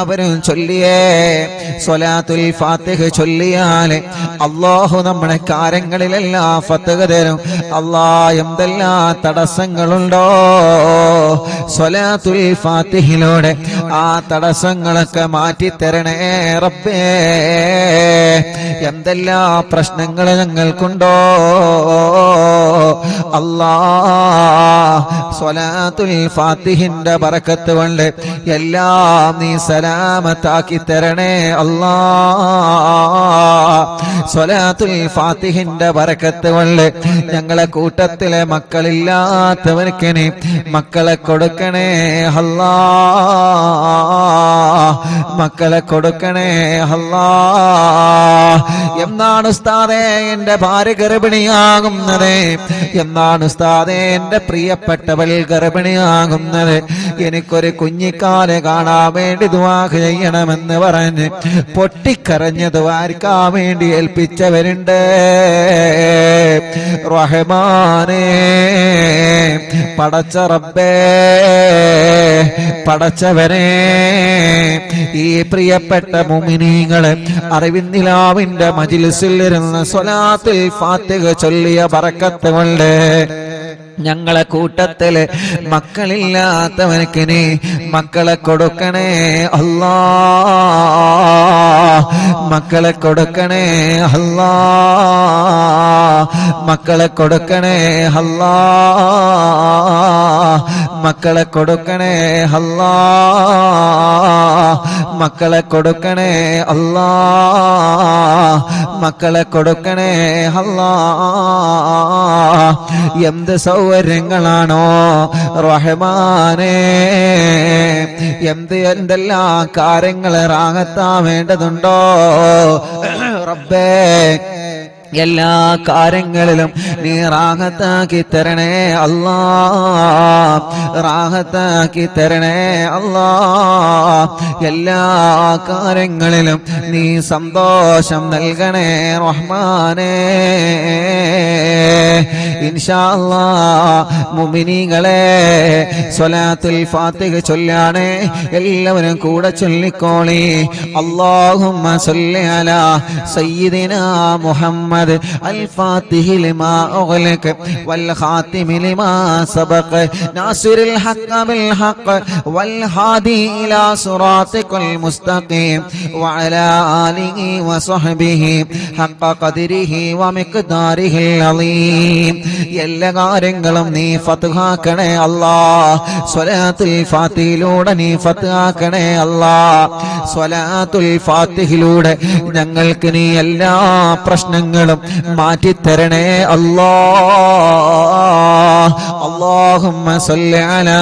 അവരും ചൊല്ലിയേ സ്വലാത്തുൽ ഫാത്തിഹ ചൊല്ലിയാൽ അല്ലാഹു നമ്മുടെ കാര്യങ്ങളിലെല്ലാം ഫത്ഹ തരും. എന്തെല്ലാം തടസ്സങ്ങളുണ്ടോ സ്വലാത്തുൽ ഫാത്തിഹിലൂടെ ആ തടസ്സങ്ങളൊക്കെ മാറ്റിത്തരണേ റബ്ബേ. എന്തെല്ലാം പ്രശ്നങ്ങൾ ഞങ്ങൾക്കുണ്ടോ സ്വലാത്തുൽ ഫാത്തിഹിന്റെ ബറക്കത്ത് കൊണ്ട് എല്ലാം നീ സലാമത്താക്കി തരണേ സ്വലാത്തുൽ ഫാത്തിഹിന്റെ ബറക്കത്ത് കൊണ്ട് ഞങ്ങളെ കൂട്ടത്തിലെ മക്കളില്ലാത്തവർക്ക് നീ മക്കളെ കൊടുക്കണേ മക്കളെ കൊടുക്കണേ എന്നാണ് ഉസ്താദേ എന്റെ ഭാര്യ ഗർഭിണിയാകുന്നത്? എന്നാണ് ഉസ്താദേ എന്റെ പ്രിയപ്പെട്ടവൾ ഗർഭിണിയാകുന്നത്? എനിക്കൊരു കുഞ്ഞിക്കാലെ കാണാൻ വേണ്ടി ദുആ ചെയ്യണമെന്ന് പറഞ്ഞ് പൊട്ടിക്കരഞ്ഞ് ദുആർക്കാൻ വേണ്ടി ഏൽപ്പിച്ചവരുണ്ട്. റഹ്മാനേ, പടച്ച റബ്ബേ, പടച്ചവനെ, ഈ പ്രിയപ്പെട്ട മുഅ്മിനീങ്ങളെ അറിവിന്നിലാവിന്റെ മജ്ലിസിൽ ഇരുന്ന് സ്വലാത്തുൽ ഫാത്തിഹ ചൊല്ലിയ ബറക്കത്ത് കൊണ്ട് ഞങ്ങളെ കൂട്ടത്തില് മക്കളില്ലാത്തവനക്ക് നീ മക്കളെ കൊടുക്കണേ മക്കളെ കൊടുക്കണേ മക്കളെ കൊടുക്കണേ മക്കളെ കൊടുക്കണേ മക്കളെ കൊടുക്കണേ മക്കളെ കൊടുക്കണേ എന്ത് സൗകര്യങ്ങളാണോ റഹ്മാനേ, എന്തെല്ലാം കാര്യങ്ങൾ റാഹത്താൻ വേണ്ടതുണ്ടോ റബ്ബേ. എല്ലാ കാര്യങ്ങളിലും നീ റാഹത്താക്കി തരണേ റാഹത്താക്കി തരണേ എല്ലാ കാര്യങ്ങളിലും നീ സന്തോഷം നൽകണേ റഹ്മാനേ. ഇൻഷാ അല്ലാഹ് മുഅ്മിനീങ്ങളെ സ്വലാത്തുൽ ഫാത്തിഹ ചൊല്ലാണ് എല്ലാവരും കൂടെ ചൊല്ലിക്കോളി. അല്ലാഹുമ്മ സ്വല്ലി അലാ സയ്യിദിനാ മുഹമ്മദ് الفاتح لما أغلق والخاتم لما سبق ناصر الحق بالحق والهادي إلى صراطك المستقيم وعلى آله وصحبه حق قدره ومقداره العظيم. എല്ലാ കാര്യങ്ങളും നീ ഫത്ഹാക്കണേ സ്വലാത്തുൽ ഫാത്തിഹിലൂടെ നീ ഫത്ഹാക്കണേ സ്വലാത്തുൽ ഫാത്തിഹിലൂടെ ഞങ്ങൾക്ക് നീ എല്ലാ പ്രശ്നങ്ങളും മാറ്റിത്തരണേ اللهم صل على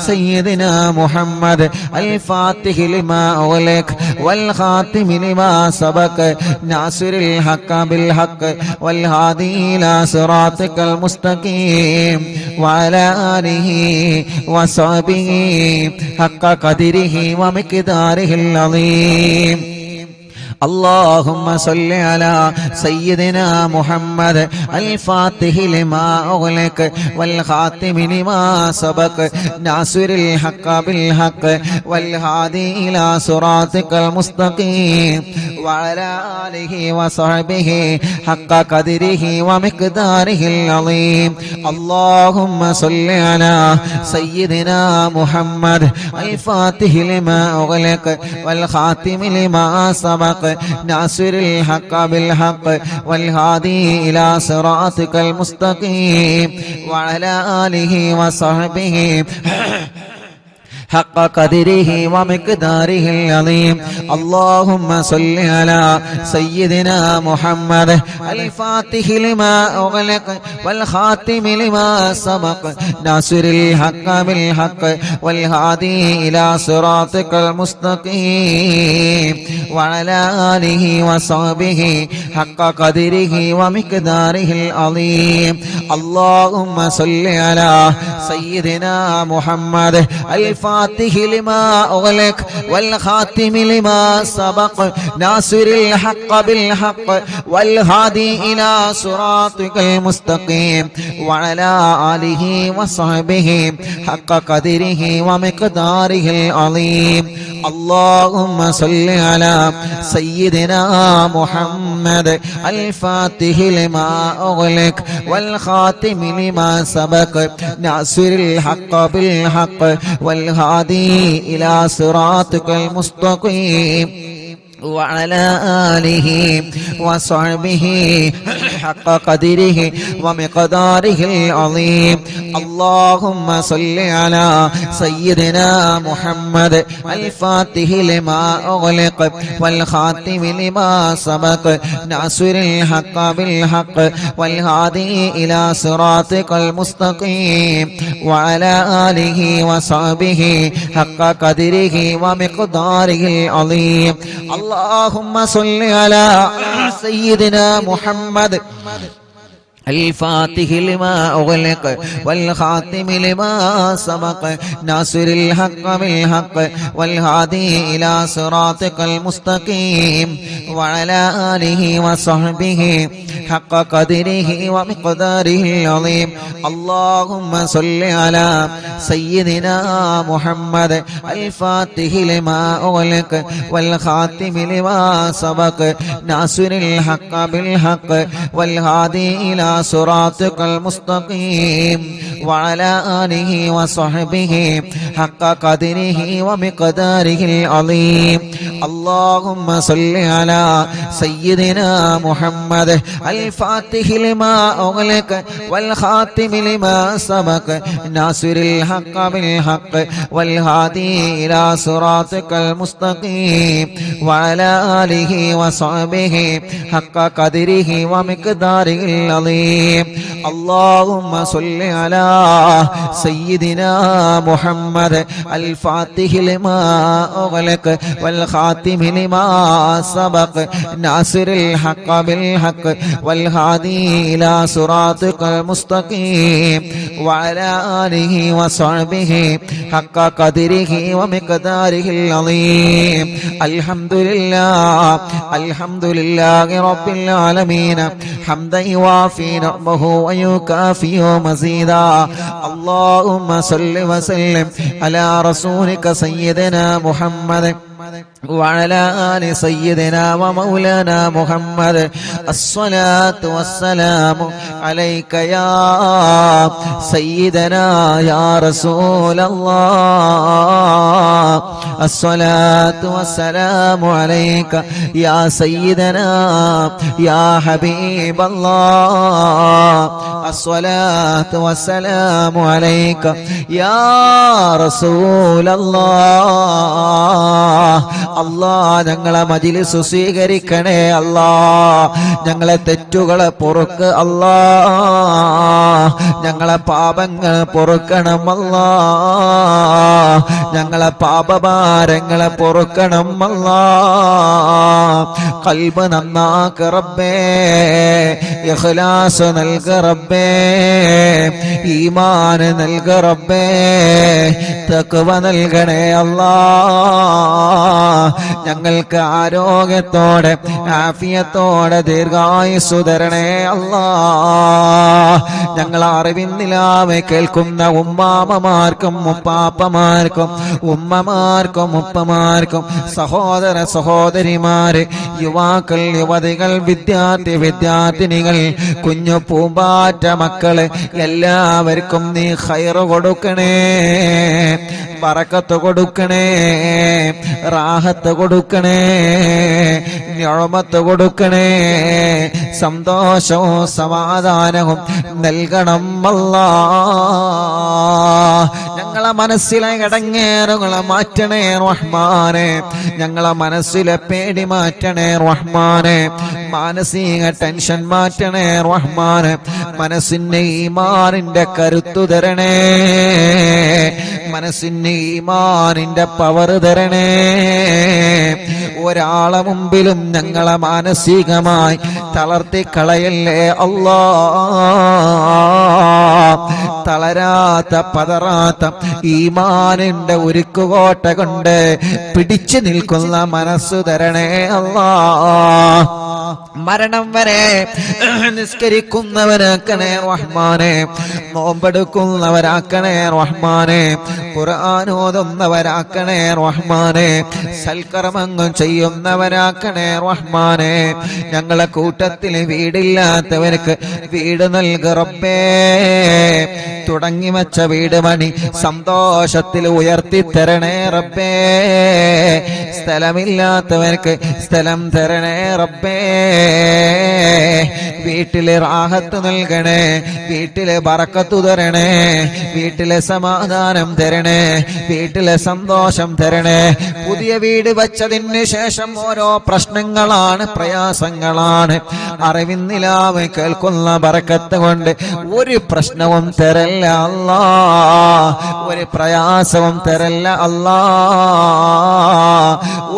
سيدنا محمد الفاتح لما أغلق والخاتم لما سبق ناصر الحق بالحق والهادي إلى صراطك المستقيم وعلى آله وصحبه حق قدره ومقداره العظيم. اللهم صل على سيدنا محمد الفاتح لما أغلق والخاتم لما سبق ناصر الحق بالحق والهادي إلى صراطك المستقيم وعلى آله وصحبه حق قدره ومقداره العظيم. اللهم صل على سيدنا محمد الفاتح لما أغلق والخاتم لما سبق ناصر الحق بالحق والهادي إلى صراطك المستقيم وعلى آله وصحبه حق قدره ومقداره العظيم. اللهم صل على سيدنا محمد الفاتح لما أغلق والخاتم لما سبق ناصر الحق بالحق والهادي إلى صراطك المستقيم وعلى آله وصحبه حق قدره ومقداره العظيم. اللهم صل على سيدنا محمد الفاتح الفاتح لما أغلق والخاتم لما سبق ناصر الحق بالحق والهادي إلى صراطك المستقيم وعلى آله وصحبه حق قدره ومقداره العظيم. اللهم صل على سيدنا محمد الفاتح لما أغلق والخاتم لما سبق ناصر الحق بالحق والهادي إلى صراطك المستقيم وعلى آله وصحبه حق قدره ومقداره العظيم. اللهم صل على سيدنا محمد الفاتح لما أغلق والخاتم لما سبق ناصر الحق بالحق والهادي إلى صراطك المستقيم وعلى آله وصحبه حق قدره ومقداره العظيم. اللهم صل على سيدنا محمد الفاتح لما أغلق والخاتم لما سبق ناصر الحق بالحق والهادي إلى صراطك المستقيم وعلى آله وصحبه حق قدره ومقداره العظيم. اللهم صل على سيدنا محمد الفاتح لما أغلق والخاتم لما سبق ناصر الحق بالحق والهادي إلى صراطك المستقيم وعلى آله وصحبه حق قدره ومقداره العظيم. اللهم صل على سيدنا محمد الفاتح لما أغلق والخاتم لما سبق ناصر الحق بالحق والهادي إلى صراطك المستقيم وعلى آله وصحبه حق قدره ومقداره العظيم. اللهم صل على سيدنا محمد الفاتح لما أغلق والخاتم لما سبق ناصر الحق بالحق والهادي إلى صراطك المستقيم وعلى آله وصحبه حق قدره ومقداره العظيم. الحمد لله الحمد لله رب العالمين حمدا يوافي نعمه ويكافئ مزيدا. اللهم صل وسلم على رسولك سيدنا محمد وعلى آل سيدنا ومولانا محمد. الصلاة والسلام عليك يا سيدنا يا رسول الله. الصلاة والسلام عليك يا سيدنا يا حبيب الله. الصلاة والسلام عليك يا رسول الله. അല്ലാഹ് ഞങ്ങളെ മജ്‌ലിസ് സ്വീകരിക്കണേ അല്ലാഹ്. ഞങ്ങളെ തെറ്റുകളെ പൊറുക്ക് അല്ലാഹ്. ഞങ്ങളെ പാപങ്ങൾ പൊറുക്കണം അല്ലാഹ്. ഞങ്ങളെ പാപഭാരങ്ങളെ പൊറുക്കണം അല്ലാഹ്. ഖൽബ് നന്നാക്ക് റബ്ബേ, ഇഖ്ലാസ് നൽക റബ്ബേ, ഈമാൻ നൽക റബ്ബേ, തഖ്വ നൽകണേ അല്ലാഹ്. ഞങ്ങൾക്ക് ആരോഗ്യത്തോടെ ആഫിയത്തോടെ ദീർഘായുസ്സു തരണേ അല്ലാഹ്. ഞങ്ങൾ അറിവിൻ നിലാവെ കേൾക്കുന്ന ഉമ്മാമമാർക്കും ഉപ്പാപ്പമാർക്കും ഉമ്മമാർക്കും ഉപ്പമാർക്കും സഹോദര സഹോദരിമാര്, യുവാക്കൾ യുവതികൾ, വിദ്യാർത്ഥി വിദ്യാർത്ഥിനികൾ, കുഞ്ഞു പൂമ്പാറ്റ മക്കള് എല്ലാവർക്കും നീ ഖൈറ് കൊടുക്കണേ, ബറക്കത്ത് കൊടുക്കണേ, റാഹത്ത് കൊടുക്കണേ, നിഅമത്ത് കൊടുക്കണേ, സന്തോഷവും സമാധാനവും നൽകണം അല്ലാഹ്. ഞങ്ങളെ മനസ്സിലെ ഇടങ്ങേറുകളെ മാറ്റണേ റഹ്മാനെ. ഞങ്ങളെ മനസ്സിലെ പേടി മാറ്റണേ റഹ്മാനെ. മാനസിക ടെൻഷൻ മാറ്റണേ റഹ്മാനെ. മനസ്സിന് ഈമാനിന്റെ കരുത്തു തരണേ, മനസ്സിന് ഈമാനിന്റെ പവർ തരണേ. ഒരാളെ മുമ്പിലും ഞങ്ങളെ മാനസികമായി തളർത്തി കളയല്ലേ അല്ലാഹ്. തളരാത്ത പതറാത്ത ഈമാനിന്റെ ഉരുക്കുകോട്ട കൊണ്ട് പിടിച്ചു നിൽക്കുന്ന മനസ്സു തരണേ അല്ലാ. മരണം വരെ നിസ്കരിക്കുന്നവരാക്കണേ റഹ്മാനെ, നോമ്പെടുക്കുന്നവരാക്കണേ റഹ്മാനെ, ഖുർആൻ ഓതുന്നവരാക്കണേ റഹ്മാനെ, സൽക്കർമ്മങ്ങൾ ചെയ്യുന്നവരാക്കണേ റഹ്മാനെ. ഞങ്ങളെ കൂട്ടത്തിൽ വീടില്ലാത്തവർക്ക് വീട് നൽകു റബ്ബേ. തുടങ്ങി വച്ച വീട് മണി സന്തോഷത്തിൽ ഉയർത്തി തരണേ റബ്ബേ. സ്ഥലമില്ലാത്തവർക്ക് സ്ഥലം തരണേ റബ്ബേ. വീട്ടിലെ റാഹത്ത് നൽകണേ, വീട്ടിലെ ബറക്കത്ത് തരണേ, വീട്ടിലെ സമാധാനം തരണേ, വീട്ടിലെ സന്തോഷം തരണേ. പുതിയ വീട് വച്ചതിന് ശേഷം ഓരോ പ്രശ്നങ്ങളാണ്, പ്രയാസങ്ങളാണ്. അറിവിന്നിലാവ് കേൾക്കുന്ന ബറക്കത്ത് കൊണ്ട് ഒരു പ്രശ്നവും തരല്ല അല്ലാ, ഒരു പ്രയാസവും തരല്ല അല്ലാ.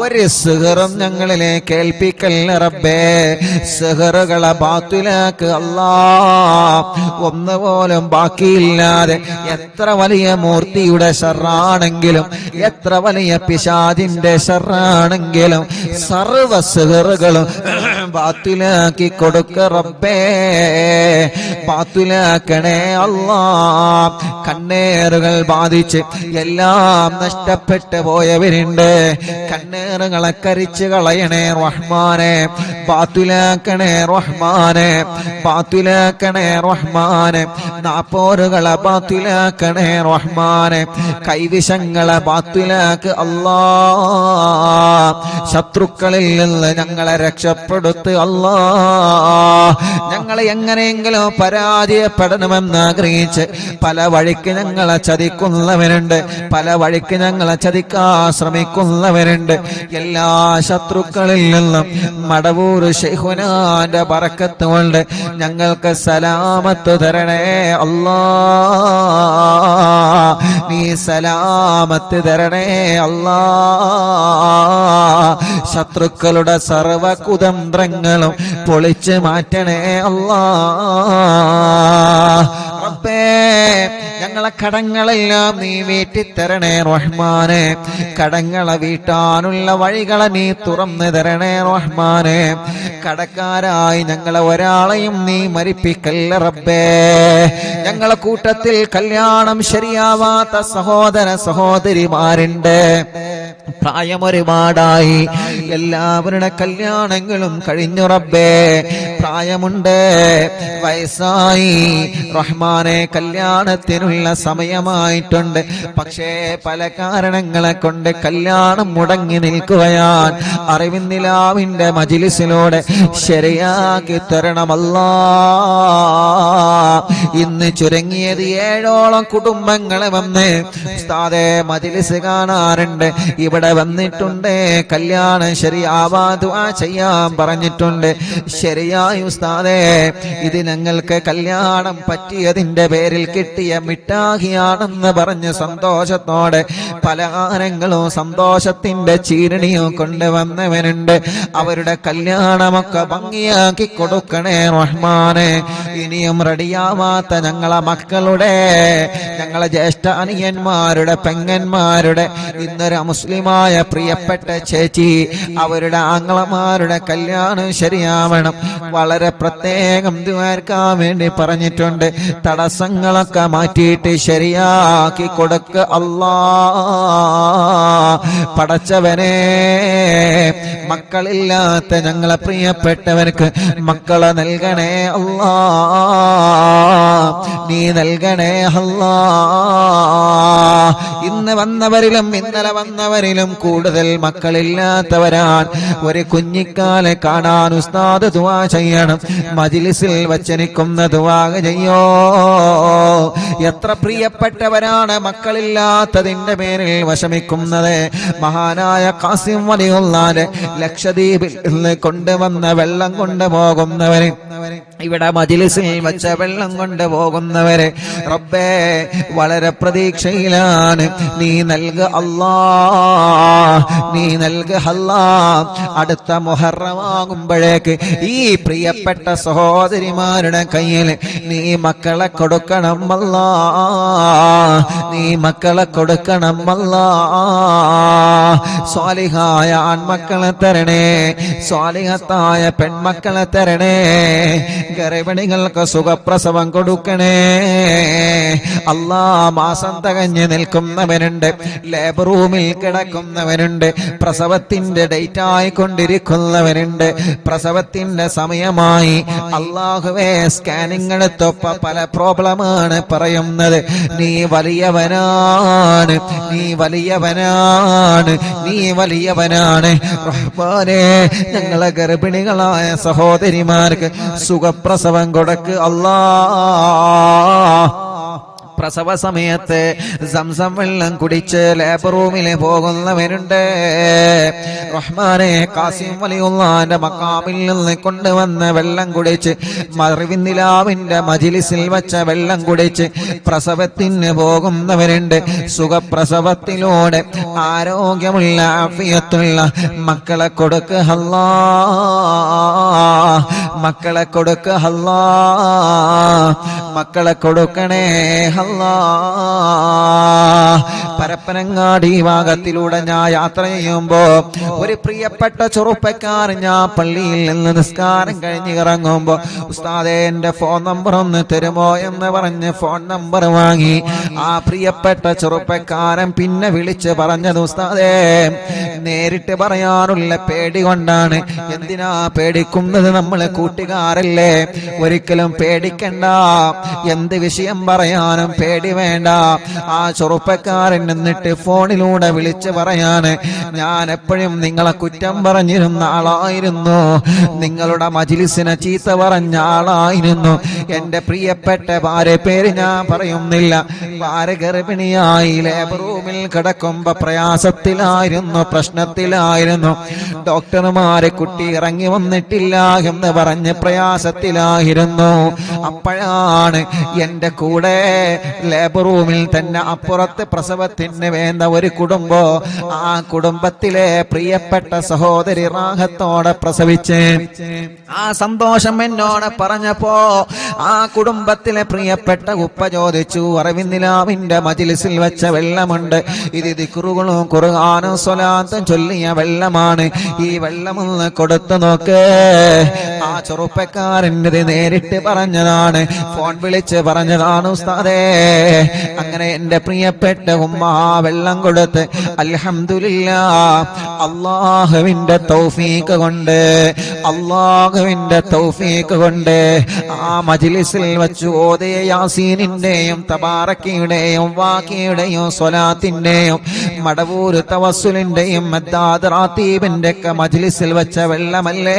ഒരു സിഹറും ഞങ്ങളിലെ കേൾപ്പിക്കല്ല റബ്ബേ. സിഹറുകളെ ബാത്തിലാക്ക് അല്ലാ. ഒന്നുപോലും ബാക്കിയില്ലാതെ എത്ര വലിയ മൂർത്തിയുടെ ശർറാണെങ്കിലും, എത്ര വലിയ പിശാചിന്റെ ശർറാണെങ്കിലും സർവ സിഹറുകളും ബാത്തിലാക്കി കൊടുക്ക റബ്ബേ. ബാത്തിലാക്കണേ അല്ലാ. കണ്ണേറുകൾ ബാധിച്ച് എല്ലാം നഷ്ടപ്പെട്ടു പോയവരുണ്ട്. കണ്ണേറുകളെ കരിച്ചു കളയണേ റഹ്മാനെ. ബാത്തിലാക്കണേ റഹ്മാനെ, ബാത്തിലാക്കണേ റഹ്മാനെ. നാപ്പോറുകളെ ബാത്തിലാക്കണേ റഹ്മാനെ. കൈവിഷങ്ങളെ ബാത്തിലാക്ക് അല്ലാ. ശത്രുക്കളിൽ നിന്ന് ഞങ്ങളെ രക്ഷപ്പെടുത്ത് അല്ലാ. ഞങ്ങളെ എങ്ങനെയെങ്കിലും പരാജയപ്പെടണമെന്ന് ആഗ്രഹിച്ച് പല വഴിക്ക് ഞങ്ങളെ ചതിക്കുന്നവരുണ്ട്, പല വഴിക്ക് ഞങ്ങളെ ചതിക്കാൻ ശ്രമിക്കുന്നവരുണ്ട്. എല്ലാ ശത്രുക്കളിൽ നിന്നും മടവൂർ ശൈഖുനാന്റെ ബറക്കത്ത് കൊണ്ട് ഞങ്ങൾക്ക് സലാമത്ത് തരണേ അല്ലാ. നീ സലാമത്ത് തരണേ അല്ലാ. ശത്രുക്കളുടെ സർവ കുതന്ത്രങ്ങളും പൊളിച്ച് മാറ്റണേ അല്ലാ. റബ്ബേ, ഞങ്ങളെ കടങ്ങളെല്ലാം നീ വീട്ടിത്തരണേ റഹ്മാനെ. കടങ്ങളെ വീട്ടാനുള്ള വഴികളെ നീ തുറന്നു തരണേ റഹ്മാനെ. കടക്കാരായി ഞങ്ങളെ ഒരാളെയും നീ മരിപ്പിക്കല്ല റബ്ബേ. ഞങ്ങളെ കൂട്ടത്തിൽ കല്യാണം ശരിയാവാത്ത സഹോദര സഹോദരിമാരുണ്ട്. പ്രായമൊരുപാടായി, എല്ലാവരുടെ കല്യാണങ്ങളും കഴിഞ്ഞു റബ്ബേ. പ്രായമുണ്ട്, വയസ്സായി റഹ്മാനെ, കല്യാണത്തിനുള്ള സമയമായിട്ടുണ്ട്. പക്ഷേ പല കാരണങ്ങളെ കൊണ്ട് കല്യാണം മുടങ്ങി നിൽക്കുകയാൻ അറിവിന്നിലാവിന്റെ മജ്‌ലിസിലൂടെ ശരിയാക്കി തരണമല്ലാ. ഇന്ന് ചുരുങ്ങിയത് 7ഓളം കുടുംബങ്ങളെ വന്ന് ഉസ്താദേ മജ്‌ലിസ് കാണാറുണ്ട്, ഇവിടെ വന്നിട്ടുണ്ട്. കല്യാണം ശരിയാവാ ദുആ ചെയ്യാൻ പറഞ്ഞിട്ടുണ്ട്. ശരിയായി ഉസ്താദേ, ഇത് ഞങ്ങൾക്ക് കല്യാണം പറ്റിയതിന്റെ പേരിൽ കിട്ടിയ മിഠായിയാണെന്ന് പറഞ്ഞ് സന്തോഷത്തോടെ പലഹാരങ്ങളും സന്തോഷത്തിന്റെ ചീരണിയും കൊണ്ടുവന്നവനുണ്ട്. അവരുടെ കല്യാണമൊക്കെ ഭംഗിയാക്കി കൊടുക്കണേ റഹ്മാനെ. ഇനിയും റെഡിയാവാത്ത ഞങ്ങളെ മക്കളുടെ, ഞങ്ങളെ ജ്യേഷ്ഠ അനിയന്മാരുടെ, പെങ്ങന്മാരുടെ, ഇന്നൊരു മുസ്ലിമായ പ്രിയപ്പെട്ട ചേച്ചി, അവരുടെ ആങ്ങളമാരുടെ കല്യാണം ശരിയാവണം. വളരെ പ്രത്യേകം ദുആർക്കാൻ വേണ്ടി പറഞ്ഞിട്ടുണ്ട്. തടസ്സങ്ങളൊക്കെ മാറ്റിയിട്ട് ശരിയാക്കി കൊടുക്ക അല്ലാ. പടച്ചവനെ, മക്കളില്ലാത്ത ഞങ്ങളെ പ്രിയപ്പെട്ടവർക്ക് മക്കളെ നൽകണേ അല്ലാ. നീ നൽകണേ അല്ലാ. ഇന്ന് വന്നവരിലും ഇന്നലെ വന്നവരിലും കൂടുതൽ മക്കളില്ലാത്തവരാൻ ഒരു കുഞ്ഞിക്കാലെ കാണാൻ ഉസ്താദ് ദുആ ചെയ്യണം. മജ്‌ലിസിൽ വച്ചനിക്കുന്ന ദുആ ചെയ്യോ. എത്ര പ്രിയപ്പെട്ടവരാണ് മക്കളില്ലാത്തതിന്റെ പേരിൽ വിഷമിക്കുന്നത്. മഹാനായ ഖാസിം വലിയുള്ളാന്റെ ലക്ഷദ്വീപിൽ നിന്ന് കൊണ്ടുവന്ന വെള്ളം കൊണ്ടുപോകുന്നവര് ഇവിടെ മജ്‌ലിസിൽ വച്ച വെള്ളം കൊണ്ട് പോകുന്നവരെ റബ്ബേ വളരെ പ്രതീക്ഷയിലാണ്. നീ നൽക അല്ലാ, നീ നൽക അല്ലാ. അടുത്ത മുഹറമാകുമ്പോഴേക്ക് ഈ പ്രിയപ്പെട്ട സഹോദരിമാരുടെ കയ്യിൽ നീ മക്കളെ കൊടുക്കണം അല്ലാ, നീ മക്കളെ കൊടുക്കണം അല്ലാ. സ്വാലിഹായ ആൺമക്കളെ തരണേ, സ്വാലിഹത്തായ പെൺമക്കളെ തരണേ. ഗർഭിണികൾക്ക് സുഖപ്രസവം കൊടുക്കണേ അല്ലാ. മാസം തികഞ്ഞ് നിൽക്കുന്നവനുണ്ട്, ലേബർ റൂമിൽ കിടക്കുന്നവനുണ്ട്, പ്രസവത്തിന്റെ ഡേറ്റ് ആയിക്കൊണ്ടിരിക്കുന്നവനുണ്ട്, പ്രസവത്തിന്റെ സമയമായി. അല്ലാഹുവേ, സ്കാനിങ് എടുത്തപ്പോ പല പ്രോബ്ലമാണ് പറയുന്നത്. നീ വലിയവനാണ്, നീ വലിയവനാണ്, നീ വലിയവനാണ് റഹ്മാനേ. ഞങ്ങളെ ഗർഭിണികളായ സഹോദരിമാർക്ക് സുഖപ്രസവം കൊടുക്ക് അല്ലാ. പ്രസവ സമയത്ത് സംസം വെള്ളം കുടിച്ച് ലേബർ റൂമിൽ പോകുന്നവരുണ്ട് റഹ്മാനെ. കാസിം വലിയുള്ളാന്റെ മഖാമിൽ നിന്ന് കൊണ്ടുവന്ന വെള്ളം കുടിച്ച്, മറിവിന്നിലാവിന്റെ മജ്‌ലിസിൽ വച്ച വെള്ളം കുടിച്ച് പ്രസവത്തിന് പോകുന്നവരുണ്ട്. സുഖപ്രസവത്തിലൂടെ ആരോഗ്യമുള്ള ആഫിയത്തുള്ള മക്കളെ കൊടുക്ക് അല്ലാ, മക്കളെ കൊടുക്ക് അല്ലാ, മക്കളെ കൊടുക്കണേ അല്ലാ. പരപ്പനങ്ങാടി ഭാഗത്തിലൂടെ ഞാൻ യാത്ര ചെയ്യുമ്പോ ഒരു പ്രിയപ്പെട്ട ചെറുപ്പക്കാരൻ, ഞാൻ പള്ളിയിൽ നിന്ന് നിസ്കാരം കഴിഞ്ഞ് ഇറങ്ങുമ്പോ, ഉസ്താദേ എന്റെ ഫോൺ നമ്പർ ഒന്ന് തരുമോ എന്ന് പറഞ്ഞ് ഫോൺ നമ്പർ വാങ്ങി. ആ പ്രിയപ്പെട്ട ചെറുപ്പക്കാരൻ പിന്നെ വിളിച്ച് പറഞ്ഞത്, ഉസ്താദേ നേരിട്ട് പറയാനുള്ള പേടി കൊണ്ടാണ്. എന്തിനാ പേടിക്കുന്നത്? നമ്മളെ കൂട്ടുകാരല്ലേ, ഒരിക്കലും പേടിക്കണ്ട. എന്ത് വിഷയം പറയാനും പേടി വേണ്ട. ആ ചെറുപ്പക്കാരൻ എന്നിട്ട് ഫോണിലൂടെ വിളിച്ച് പറയാണ്, ഞാൻ എപ്പോഴും നിങ്ങളെ കുറ്റം പറഞ്ഞിരുന്ന ആളായിരുന്നു, നിങ്ങളുടെ മജ്‌ലിസിനെ ചീത്ത പറഞ്ഞ ആളായിരുന്നു. എന്റെ പ്രിയപ്പെട്ട ഭാര്യ പേര് ഞാൻ പറയുന്നില്ല, ഭാര്യ ഗർഭിണിയായി ലേബർ റൂമിൽ കിടക്കുമ്പോ പ്രയാസത്തിലായിരുന്നു, പ്രശ്നത്തിലായിരുന്നു. ഡോക്ടർമാരെ കുട്ടി ഇറങ്ങി വന്നിട്ടില്ല എന്ന് പറഞ്ഞ് പ്രയാസത്തിലായിരുന്നു. അപ്പോഴാണ് എന്റെ കൂടെ ലേബർ റൂമിൽ തന്നെ അപ്പുറത്ത് പ്രസവത്തിന് വേണ്ട ഒരു കുടുംബം, ആ കുടുംബത്തിലെ പ്രിയപ്പെട്ട സഹോദരി റാഹത്തോടെ പ്രസവിച്ച് ആ സന്തോഷം എന്നോട് പറഞ്ഞപ്പോ ആ കുടുംബത്തിലെ പ്രിയപ്പെട്ട ഉപ്പ ചോദിച്ചു, അറിവിന്നിലാവിന്റെ മജ്‌ലിസിൽ വെച്ച വെള്ളമുണ്ട്, ഇത് ദിക്റുകളും ഖുർആനും സ്വലാത്തും ചൊല്ലിയ വെള്ളമാണ്, ഈ വെള്ളമൊന്ന് കൊടുത്തു നോക്ക്. ആ ചെറുപ്പക്കാരൻ്റെ നേരിട്ട് പറഞ്ഞതാണ്, ഫോൺ വിളിച്ച് പറഞ്ഞതാണ് ഉസ്താദേ. അങ്ങനെ എന്റെ പ്രിയപ്പെട്ട ഉമ്മ വെള്ളം കൊടുത്ത് അൽഹംദുലില്ലാഹ്, അല്ലാഹുവിന്റെ തൗഫീഖ് കൊണ്ട്, അല്ലാഹുവിന്റെ തൗഫീഖ് കൊണ്ട് ആ മജ്‌ലിസിൽ വെച്ച് ഓതിയ യാസീനിന്റെയും തബാറക്കയുടെയും വാഖിയുടെയും സ്വലാത്തിന്റെയും മടവൂര് തവസ്സുലിന്റെയും മദ്ദാദ് റാത്തീബിന്റെ ഒക്കെ മജ്‌ലിസിൽ വെച്ച വെള്ളമല്ലേ,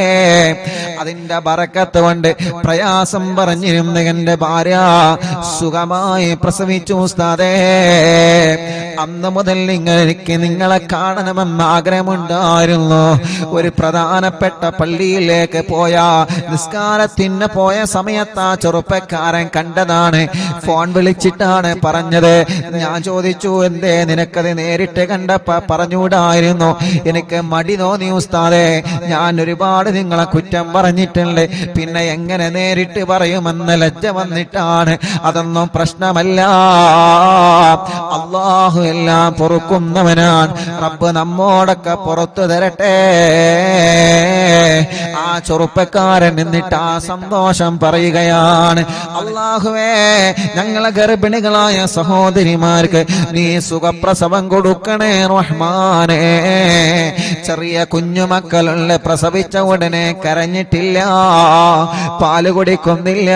അതിന്റെ ബറക്കത്ത് കൊണ്ട് പ്രയാസം പറഞ്ഞിരുന്ന എന്റെ ഭാര്യ സുഖമായി പ്രസവിച്ചു ഉസ്താദേ. അന്ന് മുതൽ എനിക്ക് നിങ്ങളെ കാണണമെന്ന് ആഗ്രഹമുണ്ടായിരുന്നു. ഒരു പ്രധാനപ്പെട്ട പള്ളിയിലേക്ക് പോയ നിസ്കാരത്തിന് പോയ സമയത്ത് ആ ചെറുപ്പക്കാരൻ കണ്ടതാണ്, ഫോൺ വിളിച്ചിട്ടാണ് പറഞ്ഞത്. ഞാൻ ചോദിച്ചു, എന്തേ നിനക്കത് നേരിട്ട് കണ്ടപ്പോ പറഞ്ഞുകൂടായിരുന്നു? എനിക്ക് മടി തോന്നി ഉസ്താദേ, ഞാൻ ഒരുപാട് നിങ്ങളെ കുറ്റം പറഞ്ഞിട്ടുണ്ട്, പിന്നെ എങ്ങനെ നേരിട്ട് പറയുമെന്ന് ലജ്ജ വന്നിട്ടാണ്. അതൊന്നും പ്രശ്നമല്ല, അല്ലാഹു എല്ലാം പൊറുക്കുന്നവനാണ്. റബ്ബ് നമ്മോടൊക്കെ പുറത്തു തരട്ടെ. ആ ചെറുപ്പക്കാരൻ എന്നിട്ട് ആ സന്തോഷം പറയുകയാണ്, അല്ലാഹുവേ ഞങ്ങളെ ഗർഭിണികളായ സഹോദരിമാർക്ക് നീ സുഖപ്രസവം കൊടുക്കണേ റഹ്മാനേ. ചെറിയ കുഞ്ഞുമക്കളുള്ള പ്രസവിച്ച ഉടനെ കരഞ്ഞിട്ടില്ല, പാല് കുടിക്കുന്നില്ല,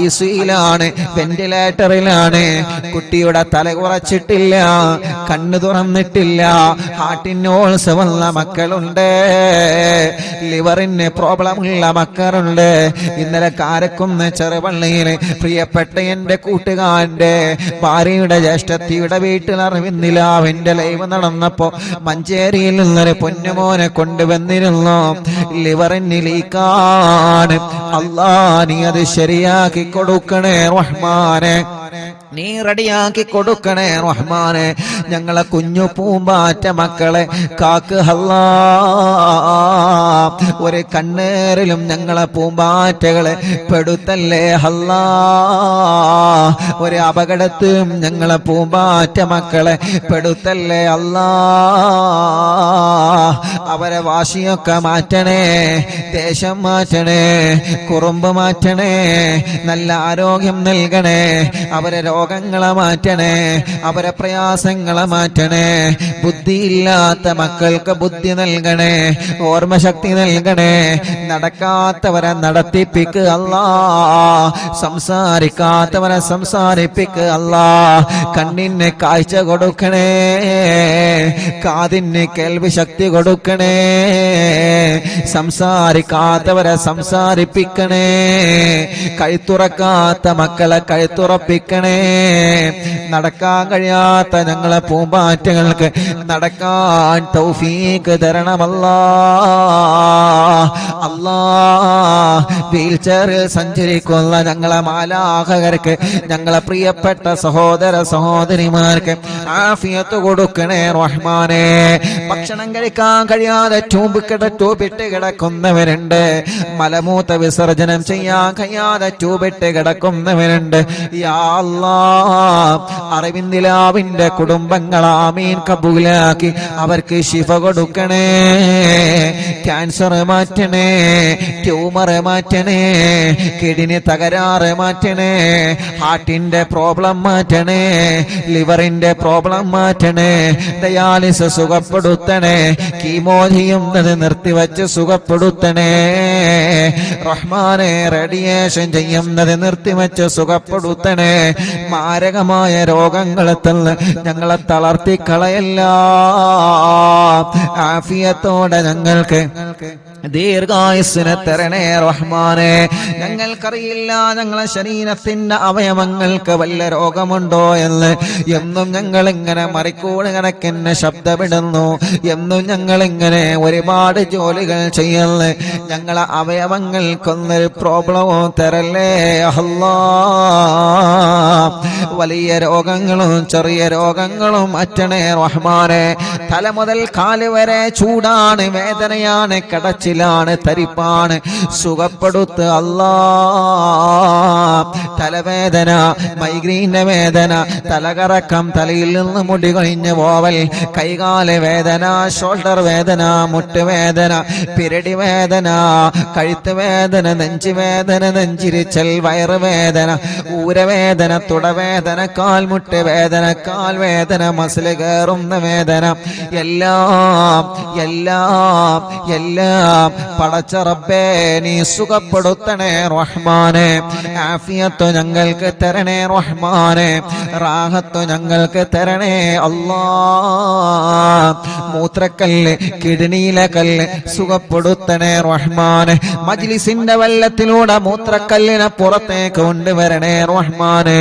ഐസിയിലാണ്, വെന്റിലേറ്ററിലാണ്, കുട്ടിയുടെ തല കുറച്ചിട്ടില്ല, കണ്ണു തുറന്നിട്ടില്ല, ഹാർട്ടിനോ പിമ്പോൾസ് വന്ന മക്കളുണ്ട്, ലിവറിന് പ്രോബ്ലം ഉള്ള മക്കളുണ്ട്. ഇന്നലെ കാരക്കുന്ന് ചെറുപള്ളിയിൽ പ്രിയപ്പെട്ട എന്റെ കൂട്ടുകാരന്റെ ഭാര്യയുടെ ജ്യേഷ്ഠത്തിയുടെ വീട്ടിൽ അറിവിന്നിലാവിന്റെ ലൈവ് നടന്നപ്പോ മഞ്ചേരിയിൽ നിന്നൊരു പൊന്നുമോനെ കൊണ്ടുവന്നിരുന്നു. ലിവറിന് ലീക്കാണ്. അല്ലാ നീ അത് ശരിയാക്കി കൊടുക്കണേ റഹ്മാനെ, നീ റെഡിയാക്കി കൊടുക്കണേ റഹ്മാനെ. ഞങ്ങളെ കുഞ്ഞു പൂമ്പാറ്റ മക്കളെ കാക്ക് അല്ലാ. ഒരു കണ്ണേറിലും ഞങ്ങളെ പൂമ്പാറ്റകളെ പെടുത്തല്ലേ അല്ലാ. ഒരു അപകടത്തിലും ഞങ്ങളെ പൂമ്പാറ്റ മക്കളെ പെടുത്തല്ലേ അല്ലാ. അവരെ വാശിയൊക്കെ മാറ്റണേ, ദേശം മാറ്റണേ, കുറുമ്പ് മാറ്റണേ, നല്ല ആരോഗ്യം നൽകണേ, അവരെ രോഗങ്ങളെ മാറ്റണേ, അവരെ പ്രയാസങ്ങളെ മാറ്റണേ. ബുദ്ധിയില്ലാത്ത മക്കൾക്ക് ബുദ്ധി നൽകണേ, ഓർമ്മശക്തി നൽകണേ. നടക്കാത്തവരെ നടത്തിപ്പിക്കുക അല്ലാ, സംസാരിക്കാത്തവരെ സംസാരിപ്പിക്കുക അല്ലാ. കണ്ണിന് കാഴ്ച കൊടുക്കണേ, കാതിന് കേൾവി ശക്തി കൊടുക്കണേ, സംസാരിക്കാത്തവരെ സംസാരിപ്പിക്കണേ, കഴുത്തുറക്കാത്ത മക്കളെ കഴുത്തുറപ്പിക്കണേ. നടക്കാൻ കഴിയാത്ത ഞങ്ങളെ പൂമ്പാറ്റകൾക്ക് നടക്കാൻ തൗഫീഖ് തരണമല്ലാ. അല്ലാ, വീൽചെയറിൽ സഞ്ചരിക്കുന്ന ഞങ്ങളെ മാലാഖകർക്ക്, ഞങ്ങളെ പ്രിയപ്പെട്ട സഹോദര സഹോദരിമാർക്ക് ആഫിയത്ത് കൊടുക്കണേ റഹ്മാനെ. ഭക്ഷണം കഴിക്കാൻ കഴിയാതെ ട്യൂബിട്ട് കിടക്കുന്നവരുണ്ട്, മലമൂത്ര വിസർജനം ചെയ്യാൻ കഴിയാതെ ട്യൂബിട്ട് കിടക്കുന്നവരുണ്ട്. യാ അല്ലാഹ്, അറിവിന്ദിലാവിന്റെ കുടുംബങ്ങൾ ആമീൻ കബൂലാക്കി അവർക്ക് ശിഫ കൊടുക്കണേ. ക്യാൻസർ മാറ്റണേ, ട്യൂമർ മാറ്റണേ, കിഡ്നി തകരാറ് മാറ്റണേ, ഹാർട്ടിന്റെ പ്രോബ്ലം മാറ്റണേ, ലിവറിന്റെ പ്രോബ്ലം മാറ്റണേ, ഡയാലിസിസ് സുഖപ്പെടുത്തണേ, കീമോ ചെയ്യുന്നത് നിർത്തിവെച്ച് സുഖപ്പെടുത്തണേ റഹ്മാനെ. റേഡിയേഷൻ ചെയ്യുന്നത് നിർത്തിവെച്ച് സുഖപ്പെടുത്തണേ. മാരകമായ രോഗങ്ങളെ തന്ന് ഞങ്ങളെ തളർത്തിക്കളയല്ല. ആഫിയത്തോടെ ഞങ്ങൾക്ക് ദീർഘായുസ്സിനെ തരണേ റഹ്മാനെ. ഞങ്ങൾക്കറിയില്ല ഞങ്ങളെ ശരീരത്തിന്റെ അവയവങ്ങൾക്ക് വല്ല രോഗമുണ്ടോ എന്ന്. എന്നും ഞങ്ങളിങ്ങനെ മറിക്കൂട് കണക്കിന് ശബ്ദമിടുന്നു, എന്നും ഞങ്ങളിങ്ങനെ ഒരുപാട് ജോലികൾ ചെയ്യുന്നു. ഞങ്ങളെ അവയവങ്ങൾക്കൊന്നൊരു പ്രോബ്ലമോ തരല്ലേ അല്ലാ. വലിയ രോഗങ്ങളും ചെറിയ രോഗങ്ങളും മാറ്റണേ റഹ്മാനെ. തല മുതൽ കാല് വരെ ചൂടാണ്, വേദനയാണ്, കടച്ചിലാണ്, തരിപ്പാണ്, സുഖപ്പെടുത്ത് അല്ലാ. തലവേദന, മൈഗ്രീന്റെ വേദന, തലകറക്കം, തലയിൽ നിന്ന് മുടി കൊഴിഞ്ഞ് പോവൽ, കൈകാല് വേദന, ഷോൾഡർ വേദന, മുട്ടുവേദന, പിരടി വേദന, കഴുത്ത് വേദന, നെഞ്ചുവേദന, നെഞ്ചിരിച്ചൽ, വയറുവേദന, ഊരവേദന, തുടവേദന, കാൽമുട്ട് വേദന, കാൽവേദന, മസിൽ കയറുന്ന വേദന, എല്ലാം എല്ലാം എല്ലാം പടച്ച റബ്ബേ നീ സുഖപ്പെടുത്തണേ റഹ്മാനെ. ആഫിയത്ത് ഞങ്ങൾക്ക് തരണേ റഹ്മാനെ, റാഹത്ത് ഞങ്ങൾക്ക് തരണേ അല്ലാ. മൂത്രക്കല്ല്, കിഡ്നിയിലെ കല്ല് സുഖപ്പെടുത്തണേ റഹ്മാനെ. മജ്ലിസിന്റെ വെള്ളത്തിലൂടെ മൂത്രക്കല്ലിനെ പുറത്തേക്ക് കൊണ്ടുവരണേ റഹ്മാനെ.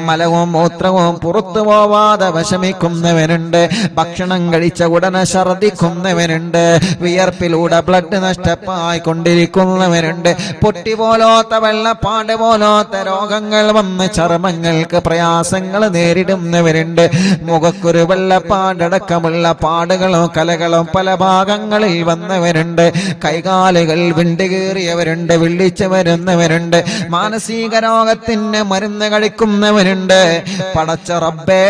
മലവും മൂത്രവും പുറത്തു പോവാതെ വിഷമിക്കുന്നവനുണ്ട്, ഭക്ഷണം കഴിച്ച ഉടനെ ഛർദിക്കുന്നവനുണ്ട്, വിയർപ്പിലൂടെ ബ്ലഡ് നഷ്ടമായി കൊണ്ടിരിക്കുന്നവരുണ്ട്, പൊട്ടി പോലോത്ത വെള്ളപ്പാട് പോലോത്ത രോഗങ്ങൾ വന്ന് ചർമ്മങ്ങൾക്ക് പ്രയാസങ്ങൾ നേരിടുന്നവരുണ്ട്, മുഖക്കുരു വെള്ളപ്പാടടക്കമുള്ള പാടുകളും കലകളും പല ഭാഗങ്ങളിൽ വന്നവരുണ്ട്, കൈകാലുകൾ വിണ്ടുകീറിയവരുണ്ട്, വിളിച്ചു വരുന്നവരുണ്ട്, മാനസിക രോഗത്തിന് മരുന്ന് കഴിക്കുന്നവരുണ്ട്. പടച്ച റബ്ബേ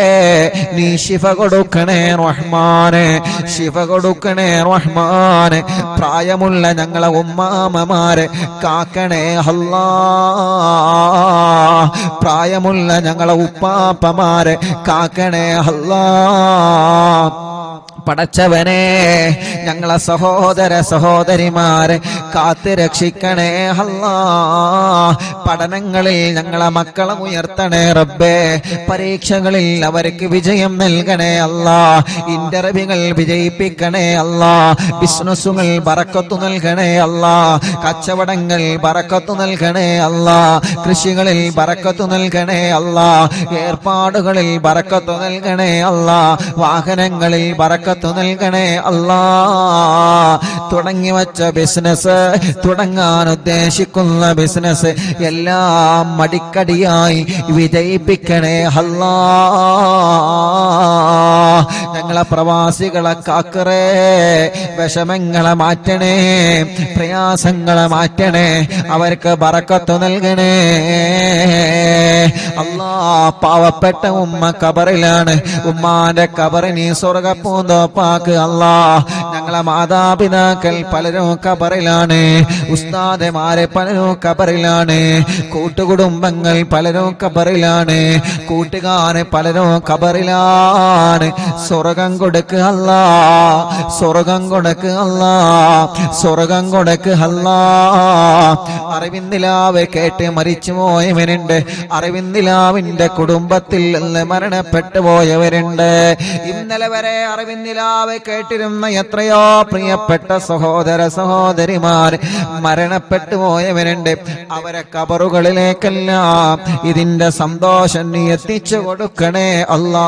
നീ ശിഫ കൊടുക്കണേ റഹ്മാനെ, ശിഫ കൊടുക്കണേ റഹ്മാനെ. പ്രായമുള്ള ഞങ്ങളെ ഉമ്മാമമാരെ കാക്കണേ അല്ലാ. പ്രായമുള്ള ഞങ്ങളെ ഉപ്പാപ്പമാരെ കാക്കണേ അല്ലാ. പടച്ചവനെ ഞങ്ങളെ സഹോദര സഹോദരിമാരെ കാത്തു രക്ഷിക്കണേ അല്ലാ. പഠനങ്ങളിൽ ഞങ്ങളെ മക്കളെ ഉയർത്തണേ റബ്ബേ. പരീക്ഷകളിൽ അവർക്ക് വിജയം നൽകണേ അല്ലാ. ഇന്റർവ്യൂകൾ വിജയിപ്പിക്കണേ അല്ലാ. ബിസിനസ്സുകൾ ബറക്കത്ത് നൽകണേ അല്ലാ. കച്ചവടങ്ങൾ ബറക്കത്ത് നൽകണേ അല്ലാ. കൃഷികളിൽ ബറക്കത്ത് നൽകണേ അല്ലാ. ഏർപ്പാടുകളിൽ ബറക്കത്ത് നൽകണേ അല്ലാ. വാഹനങ്ങളിൽ ബറക്കത്ത് നൽകണേ അല്ലാ. തുടങ്ങി വച്ച ബിസിനസ്, തുടങ്ങാൻ ഉദ്ദേശിക്കുന്ന ബിസിനസ് എല്ലാം മടിക്കടിയായി വിജയിപ്പിക്കണേ അല്ലാ. ഞങ്ങളെ പ്രവാസികളെ കാക്കറേ, വിഷമങ്ങളെ മാറ്റണേ, പ്രയാസങ്ങളെ മാറ്റണേ, അവർക്ക് ബറക്കത്ത് നൽകണേ അല്ലാ. പാവപ്പെട്ട ഉമ്മ കബറിലാണ്, ഉമ്മാന്റെ കബറിനി സ്വർഗപ്പൂന്തോപ്പാക്ക് അല്ലാ. ഞങ്ങളെ മാതാപിതാക്കൾ പലരും കബറിലാണ്, ഉസ്താദമാരെ പലരും കബറിലാണ്, കൂട്ടുകുടുംബങ്ങൾ പലരും കബറിലാണ്, കൂട്ടുകാരെ പലരും കബറിലാണ്. സ്വർഗം കൊടുക്ക് അല്ലാ, സ്വർഗം കൊടുക്ക് അല്ലാ, സ്വർഗം കൊടുക്ക് അല്ലാ. അറിവിന്ദിലാവ് കേട്ട് മരിച്ചു പോയവരുണ്ട്, അറിവിന്ദിലാവിന്റെ കുടുംബത്തിൽ നിന്ന് മരണപ്പെട്ടു പോയവരുണ്ട്. ഇന്നലെ വരെ അറിവിന്ദിലാവ് കേട്ടിരുന്ന എത്രയോ പ്രിയപ്പെട്ട സഹോദര സഹോദരിമാർ മരണപ്പെട്ടു പോയവരുണ്ട്. അവരെ കബറുകളിലേക്കെല്ലാം ഇതിന്റെ സന്തോഷം നീ എത്തിച്ചു കൊടുക്കണേ അല്ലാ.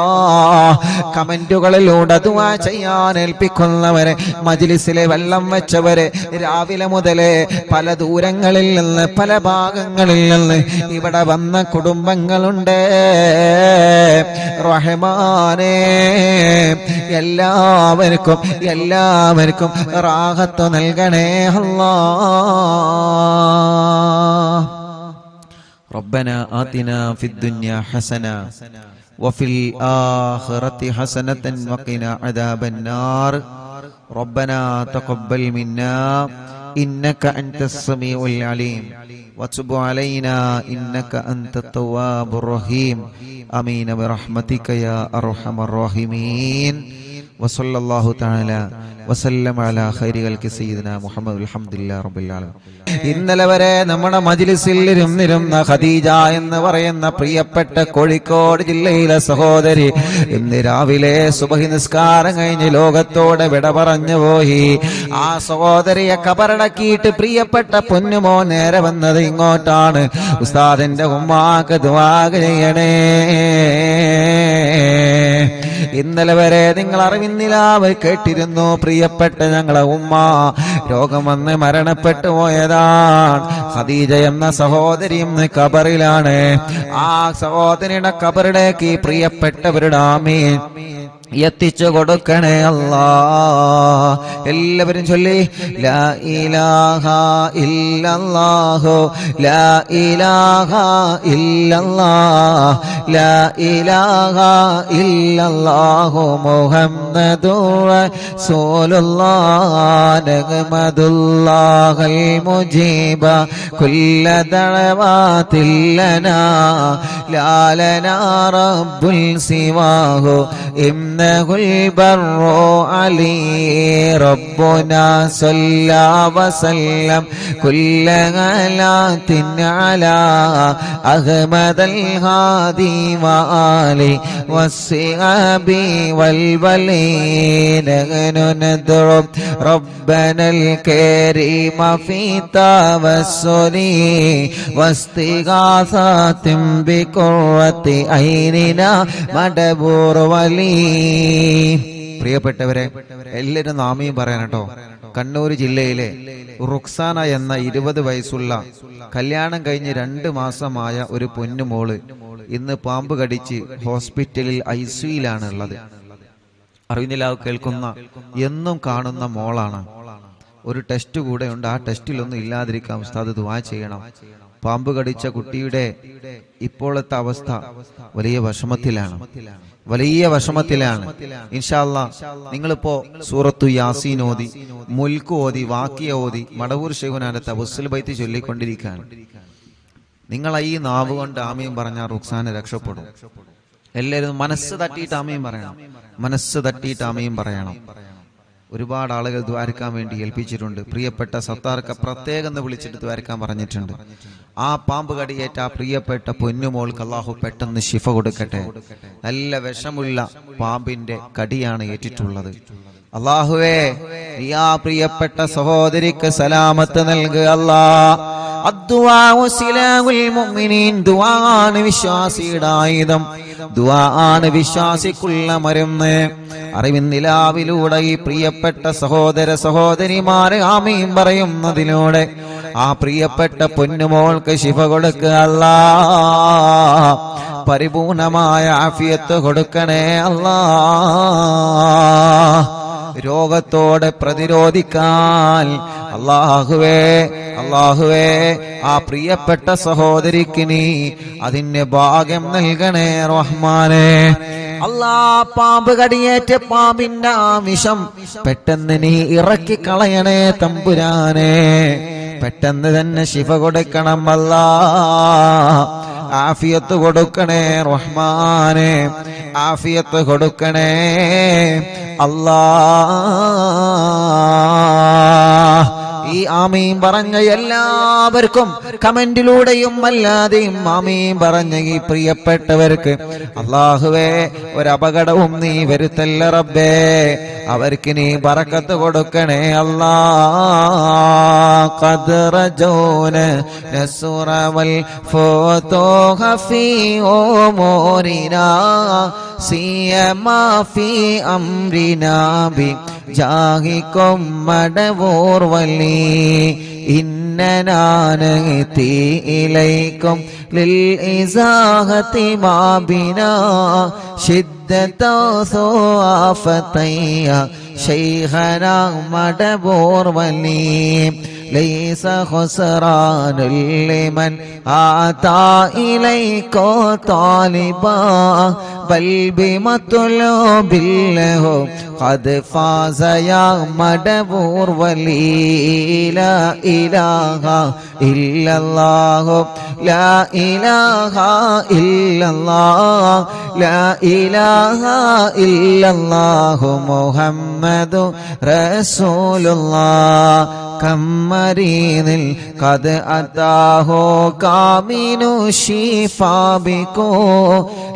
കമന്റുകളിലൂടെ ദുആ ചെയ്യാൻ ഏൽപ്പിക്കുന്നവരെ, മജ്ലിസിലെ വെള്ളം വെച്ചവരെ, രാവിലെ മുതലേ പല ദൂരങ്ങളിൽ നിന്ന് പല ഭാഗങ്ങളിൽ നിന്ന് ഇവിടെ വന്ന കുടുംബങ്ങളുണ്ട്. റഹ്മാനേ, എല്ലാവർക്കും എല്ലാവർക്കും റാഹത്ത് നൽകണേ അല്ലാ. ربنا آتنا في الدنيا حسنة وفي الآخرة حسنة وقنا عذاب النار. ربنا تقبل منا إنك أنت السميع العليم وتب علينا إنك أنت التواب الرحيم. آمين برحمتك يا أرحم الراحمين. وصلى الله تعالى وسلم على خير خلق سيدنا محمد الحمد لله رب العالمين. ഇന്നലെ വരെ നമ്മുടെ മജ്ലിസിൽ ഇരുന്നിരുന്ന ഖദീജ എന്ന് പറയുന്ന പ്രിയപ്പെട്ട കോഴിക്കോട് ജില്ലയിലെ സഹോദരി ഇന്ന് രാവിലെ സുബഹി നിസ്കാരം കഴിഞ്ഞ് ലോകത്തോടെ വിട പറഞ്ഞു പോയി. ആ സഹോദരിയെ കബറടക്കിയിട്ട് പ്രിയപ്പെട്ട പൊന്നുമോ നേരെ വന്നത് ഇങ്ങോട്ടാണ്. ഉസ്താദിന്റെ ഉമ്മാക്ക് ദുആ ചെയ്യണേ. ഇന്നലെ വരെ നിങ്ങൾ അറിവിന്നിലാവ് കേട്ടിരുന്നു, പ്രിയപ്പെട്ട ഞങ്ങളെ ഉമ്മ രോഗം വന്ന് മരണപ്പെട്ടു പോയതാണ്. ഖദീജ എന്ന സഹോദരി ഇന്ന് കബറിലാണ്. ആ സഹോദരിയുടെ കബറിലേക്ക് പ്രിയപ്പെട്ടവരുടെ ആമീൻ എത്തിച്ചു കൊടുക്കണേ അല്ലാ. എല്ലാവരും ചൊല്ലി ലാ ഇലാഹ ഇല്ലല്ലാഹു ലാ ഇലാഹ ഇല്ലല്ലാഹ് ലാ ഇലാഹ ഇല്ലല്ലാഹു മുഹമ്മദുർ റസൂലുള്ളാഹ് നഹ്മദുല്ലാഹൽ മുജീബ കുല്ല ദഅവാതിൽ ലനാ ലാ ലനാ റബ്ബുൽ സിവാഹു إنه البر علي ربنا صلى وسلم كل غلات على أحمد الهادي وآله والصحاب والولين. نحن ندعو ربنا الكريم في توسل واستغاثة بقرة عيننا مدبور ولي. പ്രിയപ്പെട്ടവരെ, എല്ലാവരും നാമീം പറയാൻ കേട്ടോ. കണ്ണൂർ ജില്ലയിലെ റുക്സാന എന്ന 20 വയസ്സുള്ള കല്യാണം കഴിഞ്ഞ് 2 മാസമായ ഒരു പൊന്നുമോള് ഇന്ന് പാമ്പ് കടിച്ച് ഹോസ്പിറ്റലിൽ ICUയിലാണ് ഉള്ളത്. അറിവിനിലാവ് കേൾക്കുന്ന എന്നും കാണുന്ന മോളാണ്. ഒരു ടെസ്റ്റ് കൂടെ ഉണ്ട്. ആ ടെസ്റ്റിലൊന്നും ഇല്ലാതിരിക്കാം. ഉസ്താദ് ദുആ ചെയ്യണം. പാമ്പ് കടിച്ച കുട്ടിയുടെ ഇപ്പോഴത്തെ അവസ്ഥ വലിയ വിഷമത്തിലാണ്, വലിയ വിഷമത്തിലാണ്. ഇൻഷാ അല്ലാഹ് നിങ്ങളിപ്പോ സൂറത്തു യാസീൻ ഓതി, മുൽക്ക് ഓതി, വാക്കിയ ഓതി, മടവൂർ ശൈഖുനാന്റെ തവസ്സുൽ ബൈത്ത് ചൊല്ലിക്കൊണ്ടിരിക്കുകയാണ്. നിങ്ങൾ ഈ നാവ് കൊണ്ട് ആമീൻ പറഞ്ഞാൽ റുക്സാന രക്ഷപ്പെടും. എല്ലാവരും മനസ്സ് തട്ടിയിട്ട് ആമീൻ പറയണം. മനസ്സ് തട്ടിയിട്ട് ആമീൻ പറയണം. ഒരുപാട് ആളുകൾ ദ്വാരക്കാൻ വേണ്ടി ഏൽപ്പിച്ചിട്ടുണ്ട്. പ്രിയപ്പെട്ട സത്താർക്ക് പ്രത്യേകം വിളിച്ചിട്ട് ദ്വാരക്കാൻ പറഞ്ഞിട്ടുണ്ട്. ആ പാമ്പ് കടിയേറ്റ ആ പ്രിയപ്പെട്ട പൊന്നുമോൾക്ക് അള്ളാഹു പെട്ടെന്ന് ശിഫ കൊടുക്കട്ടെ. നല്ല വിഷമുള്ള പാമ്പിന്റെ കടിയാണ് ഏറ്റിട്ടുള്ളത്. അള്ളാഹുവേ, നീ ആ പ്രിയപ്പെട്ട സഹോദരിക്ക് സലാമത്ത് നൽകുക അല്ലാഹ്. അദ്ദുആഉ സിലാഹുൽ മുഅ്മിനീൻ. ദുആണ് വിശ്വാസിയുടെ ആയുധം. ദുആണ് വിശ്വാസിക്കുള്ള മരുന്ന്. അറിവിൻ നിലാവിലൂടെ ഈ പ്രിയപ്പെട്ട സഹോദര സഹോദരിമാരെ ആമീൻ പറയുന്നതിലൂടെ ആ പ്രിയപ്പെട്ട പൊന്നുമോൾക്ക് ശിഫ കൊടുക്കുക അല്ലാഹ്. പരിപൂർണമായ ആഫിയത്ത് കൊടുക്കണേ അല്ലാഹ്. രോഗത്തോടെ പ്രതിരോധിക്കാൻ അല്ലാഹുവേ ആ പ്രിയപ്പെട്ട സഹോദരിക്ക് നീ അതിന് ഭാഗ്യം നൽകണേ റഹ്മാനേ. പാമ്പ് കടിയേറ്റ പാമ്പിന്റെ ആമിഷം പെട്ടെന്ന് നീ ഇറക്കി കളയണേ തമ്പുരാനെ. പെട്ടെന്ന് തന്നെ ശിഫ കൊടുക്കണം അല്ലാഹ്. ആഫിയത്ത് കൊടുക്കണേ റഹ്മാനെ. ആഫിയത്ത് കൊടുക്കണേ അല്ലാഹ്. ഈ ആമീൻ പറഞ്ഞ എല്ലാവർക്കും കമന്റിലൂടെയും അല്ലാതെയും ആമീൻ പറഞ്ഞ ഈ പ്രിയപ്പെട്ടവർക്ക് അല്ലാഹുവേ ഒരപകടവും നീ വരുത്തല്ല റബ്ബേ. അവർക്ക് നീ ബറക്കത്ത് കൊടുക്കണേ അല്ലാഹ്. ഖദ്റജൂന നസ്റവൽ ഫതൂഹ ഫീ ഉമൂരിനാ സിയമാ ഫീ അംരിനാ ബി ജാഹികും മടവൂർ വലി ഇന്നനാ നഅതി ഇലൈകും ലിൽ ഇസാഹതി മാ ബിനാ ശിദ്ദത സുആഫതയ ശൈഖനാ മടവൂർ വലി ലൈസ ഖുസ്റാനുൽ ലിമൻ ആതാ ഇലൈക താലിബാ ബൽ ബിമത്ലൂബില്ലഹു ഖദ് ഫാസ യാ മടവൂർ വലി ലാ ഇലാഹ ഇല്ലല്ലാഹു ലാ ഇലാഹ ഇല്ലല്ലാഹ് ലാ ഇലാഹ ഇല്ലല്ലാഹു മുഹമ്മദു റസൂലുള്ളാഹ്. കമ്മരീനിൽ ഖദ് അതാഹു കാമിനു ശിഫാ ബികോ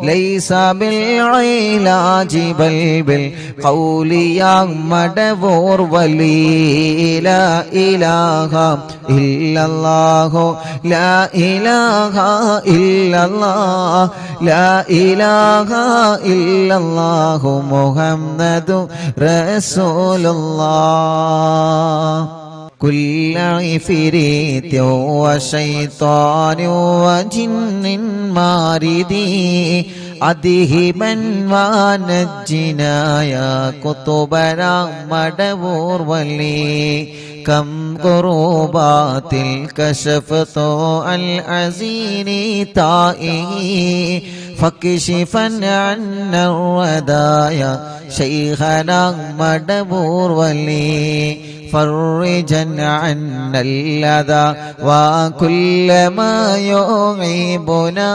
ലൈസ ബിൽ ഇലാജി ബൽ ബിൽ ഖൗലി യാ മടവൂർ വലി ലാ ഇലാഹ ഇല്ലല്ലാഹു ലാ ഇലാഹ ഇല്ലല്ലാഹ് ലാ ഇലാഹ ഇല്ലല്ലാഹു മുഹമ്മദു റസൂലുള്ളാഹ്. كل عفريت وشيطان وجن ماردي أذهبا ونجنا يا قطبنا مدبور ولي كم قربات الكشفت العزين تائه فكشفا عنا الردايا شيخنا مدبور ولي فرجا عنا الأذى وكل ما يعيبنا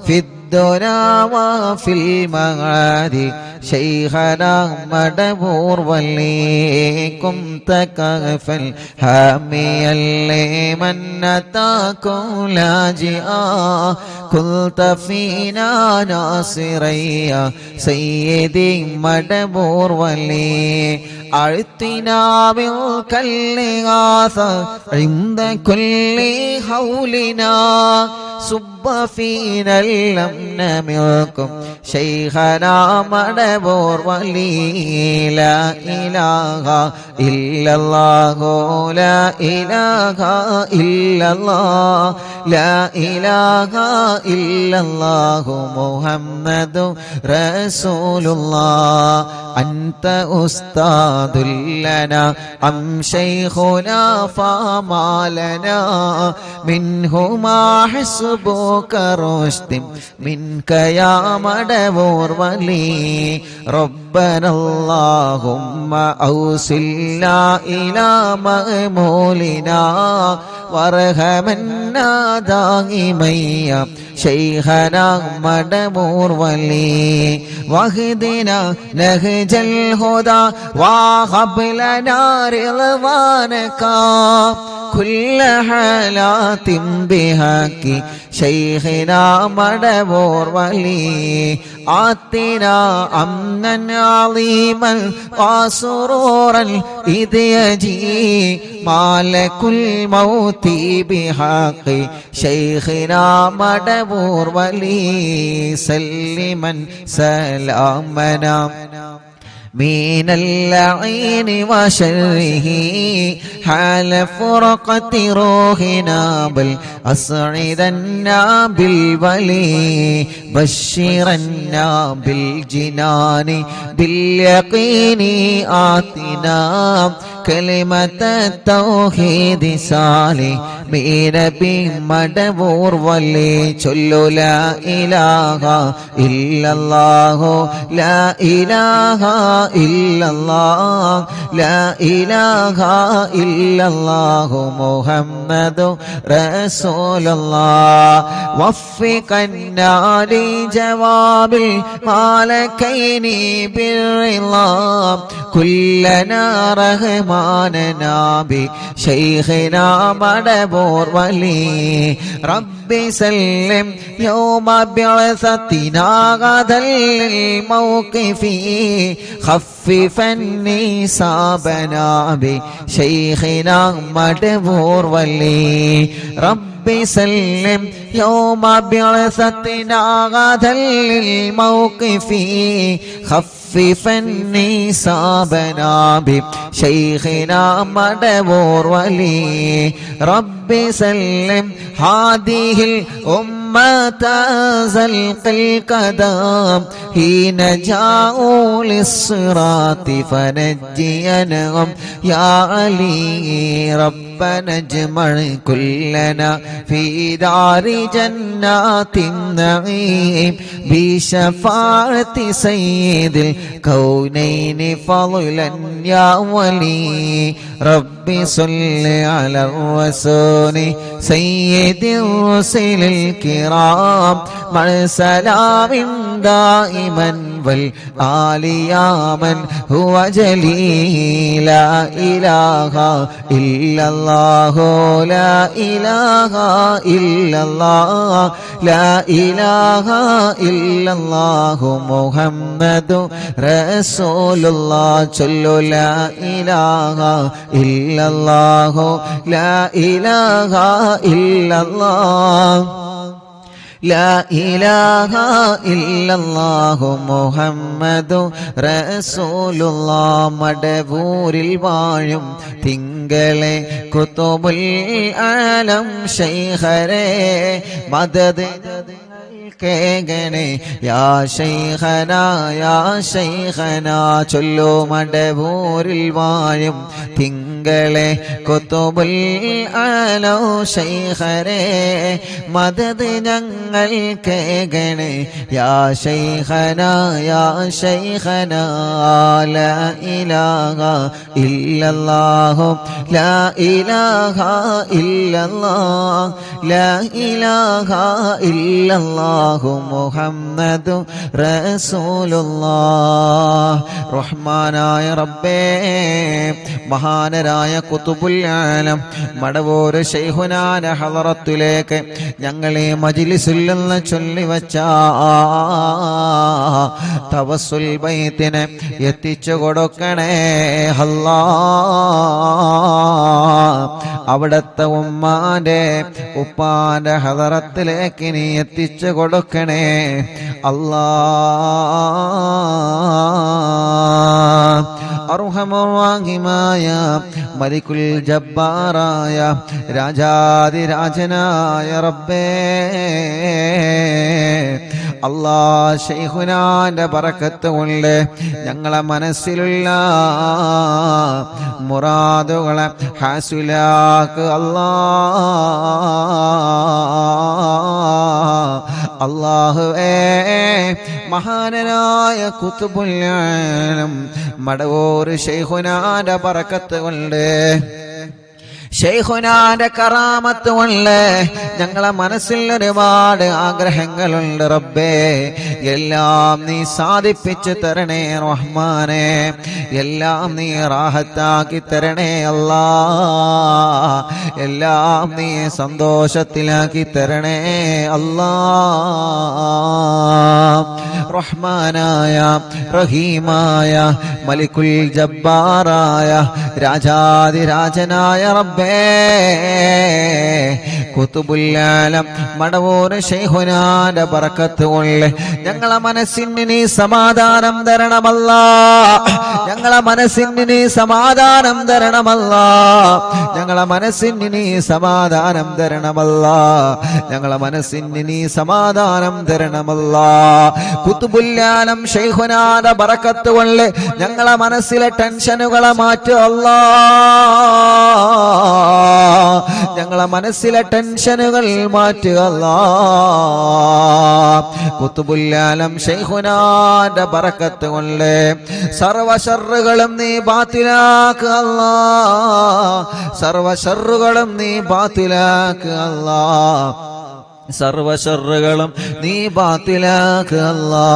في الدنيا وفي المعاد شيخنا مدبور وليكم تكفل حاميا لمن أتاكم لاجئا كنت فينا ناصريا سيدي مدبور ولي أعطنا منك الإغاثة عند كل حولنا صب فينا الأمن منكم شيخنا مدبور ولي لا إله إلا الله لا إله إلا الله لا إله إلا الله محمد رسول الله. أنت أستاذ لنا أم شيخنا فما لنا منهما حسبك رشد منك يا مدبور ولي ربنا اللهم أوصلنا إلى مأمولنا وارحمنا دائما يا شيخنا مدبور ولي واهدنا نهج الهدى وهب لنا رضوانك كل حالات بحق شيخنا مدبور ولي آتنا أمنا عظيما وسرورا إذ يجي مالك الموت بحق شيخنا مدبور ولي سلما سلامنا من اللعين وشره حال فرقة روحنا بل أسعدنا بالولي بشرنا بالجنان باليقين آتنا كلمة التوحيد صالح من بمدبور ولي چلو لا إله إلا الله لا إله إلا الله لا إله إلا الله محمد رسول الله وفقنا لجواب المالكين بالرضا كلنا رحماننا بشيخنا مدبور ولي رب سلم يوم بعثتنا غدا للموقف خففني صابنا بشيخنا مدبور ولي رب سلم يوم بعثتنا غدا للموقف خففني صابنا بشيخنا مدبور ولي رب سلم هذه الأمة زلق القدم حين جاءوا للصراط فنجينهم يا علي ربنا اجمع كلنا في دار جنات النعيم بشفاعة سيد الكونين فضلا يا ولي ربي صل على الرسول سيد الرسل الكرام مع سلام دائما والآل يا من هو جليل لا إله إلا الله لا إله إلا الله لا إله إلا الله محمد رسول الله صلوا لا إله إلا الله لا إله إلا الله لا إله إلا الله محمد رسول الله മടവൂരിൽ വാഴും തിങ്കളെ കുതുബുൽ ആലം ശൈഖരേ മദദ് കേഗണേ യാ ശൈഖനാ യാ ശൈഖനാ ചൊല്ലു മടവൂരിൽ വാഴും തിങ്കളെ കുതുബുൽ ആലം ശൈഖരേ മദദ് ഞങ്ങൾ കേഗണേ യാ ശൈഖനാ യാ ശൈഖനാ ലാ ഇലാഹ ഇല്ലല്ലാഹു ലാ ഇലാഹ ഇല്ലല്ലാഹ് ലാ ഇലാഹ ഇല്ലല്ലാഹു മുഹമ്മദു റസൂലുള്ളാഹ് റഹ്മാനായ റബ്ബേ മഹാനരായ ഖുതുബുൽ ആലം മടവൂർ ശൈഖുനാന്റെ ഹളറത്തിലേക്ക് ഞങ്ങളെ മജ്ലിസിൽ നിന്ന് ചൊല്ലിവച്ച തവസ്സുൽ ബൈത്തിനെ എത്തിച്ചു കൊടുക്കണേ അല്ലാഹ് അവിടത്തെ ഉമ്മാന്റെ ഉപ്പാന്റെ ഹളറത്തിലേക്ക് നീ എത്തിച്ചു കൊടുക്കണേ അല്ലാഹ് അർഹമുർറഹീമായ മലിക്കുൽ ജബ്ബാറായ രാജാതിരാജനായ റബ്ബേ അല്ലാഹ് ശൈഖുനാന്റെ ബറക്കത്ത് കൊണ്ട് ഞങ്ങളെ മനസ്സിലുള്ള മുറാദുകളെ ഹാസിലാക്ക് അല്ലാഹുവേ മഹാനനായ ഖുതുബുൽ ആലം മടവൂർ ശൈഖുനാന്റെ ബറക്കത്ത് കൊണ്ട് ശൈഖുനാന്റെ കറാമത്ത് കൊണ്ട് ഞങ്ങളെ മനസ്സിൽ ഒരുപാട് ആഗ്രഹങ്ങളുണ്ട് റബ്ബേ. എല്ലാം നീ സാധിപ്പിച്ചു തരണേ റഹ്മാനെ. എല്ലാം നീ റാഹത്താക്കി തരണേ അല്ലാ. എല്ലാം നീ സന്തോഷത്തിലാക്കി തരണേ അല്ലാ. റഹ്മാനായ റഹീമായ മലിക്കുൽ ജബ്ബാറായ രാജാതിരാജനായ റബ്ബേ, കുതുബുൽ ആലം മടവൂർ ശൈഖുനാന്റെ ബറക്കത്ത് കൊണ്ട് ഞങ്ങളെ മനസ്സിന് നീ സമാധാനം തരണമല്ലാ. ഞങ്ങളെ മനസ്സിന് നീ സമാധാനം തരണമല്ലാ. ഞങ്ങളെ മനസ്സിന് നീ സമാധാനം തരണമല്ലാ. ഞങ്ങളെ മനസ്സിന് നീ സമാധാനം തരണമല്ലാ. കുതുബുൽ ആലം ശൈഖുനാന്റെ ബറക്കത്ത് കൊണ്ട് ഞങ്ങളെ മനസ്സിലെ ടെൻഷനുകളെ മാറ്റുക അല്ലാ. ഞങ്ങളെ മനസ്സിലെ ടെൻഷനുകൾ മാറ്റുക അല്ലാ. കുതുബുൽ ആലം ശൈഖുനാന്റെ ബറക്കത്ത് കൊണ്ട് സർവ ശർറുകളും നീ ബാത്തിലാക്കുക അല്ലാ. സർവ ശർറുകളും നീ ബാത്തിലാക്കുക അല്ലാ. സർവ ശർറുകളും നീ ബാത്തിലാക്കുക അല്ലാ.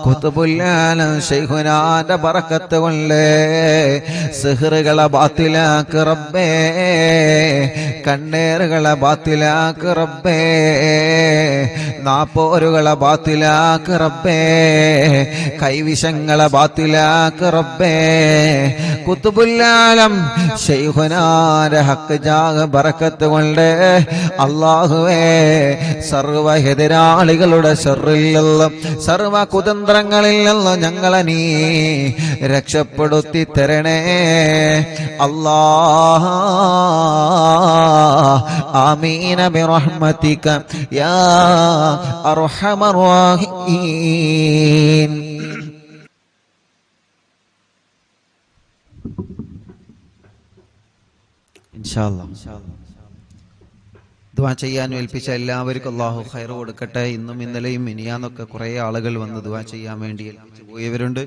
കുതുബുൽ ആലം ശൈഖുനാന്റെ ബറക്കത്ത് കൊണ്ട് സിഹ്റുകളെ ബാത്തിലാക്കുക റബ്ബേ. കണ്ണേറുകളെ ബാത്തിലാക്കുക റബ്ബേ. നാപ്പോരുകളെ ബാത്തിലാക്കുക റബ്ബേ. കൈവിഷങ്ങളെ ബാത്തിലാക്കുക റബ്ബേ. കുതുബുൽ ആലം ശൈഖുനാന്റെ ഹക്ക് ജാഗ ബറക്കത്ത് കൊണ്ട് അല്ലാഹുവേ, സർവ എതിരാളികളുടെ ശർറിൽ നിന്നും സർവ കുതന്ത്രങ്ങളിൽ നിന്നും ഞങ്ങളെ നീ രക്ഷപ്പെടുത്തി തരണേ അല്ലാഹ്. ആമീന ബിറഹ്മതിക യാ അർഹമർ റഹീം. ഇൻഷാ അല്ലാഹ് ദുആ ചെയ്യാൻ ഏൽപ്പിച്ച എല്ലാവർക്കും അല്ലാഹു ഖൈർ കൊടുക്കട്ടെ. ഇന്നും ഇന്നലെയും മിനിയാന്നൊക്കെ കുറേ ആളുകൾ വന്ന് ദുആ ചെയ്യാൻ വേണ്ടി ഏൽപ്പിച്ചു പോയവരുണ്ട്.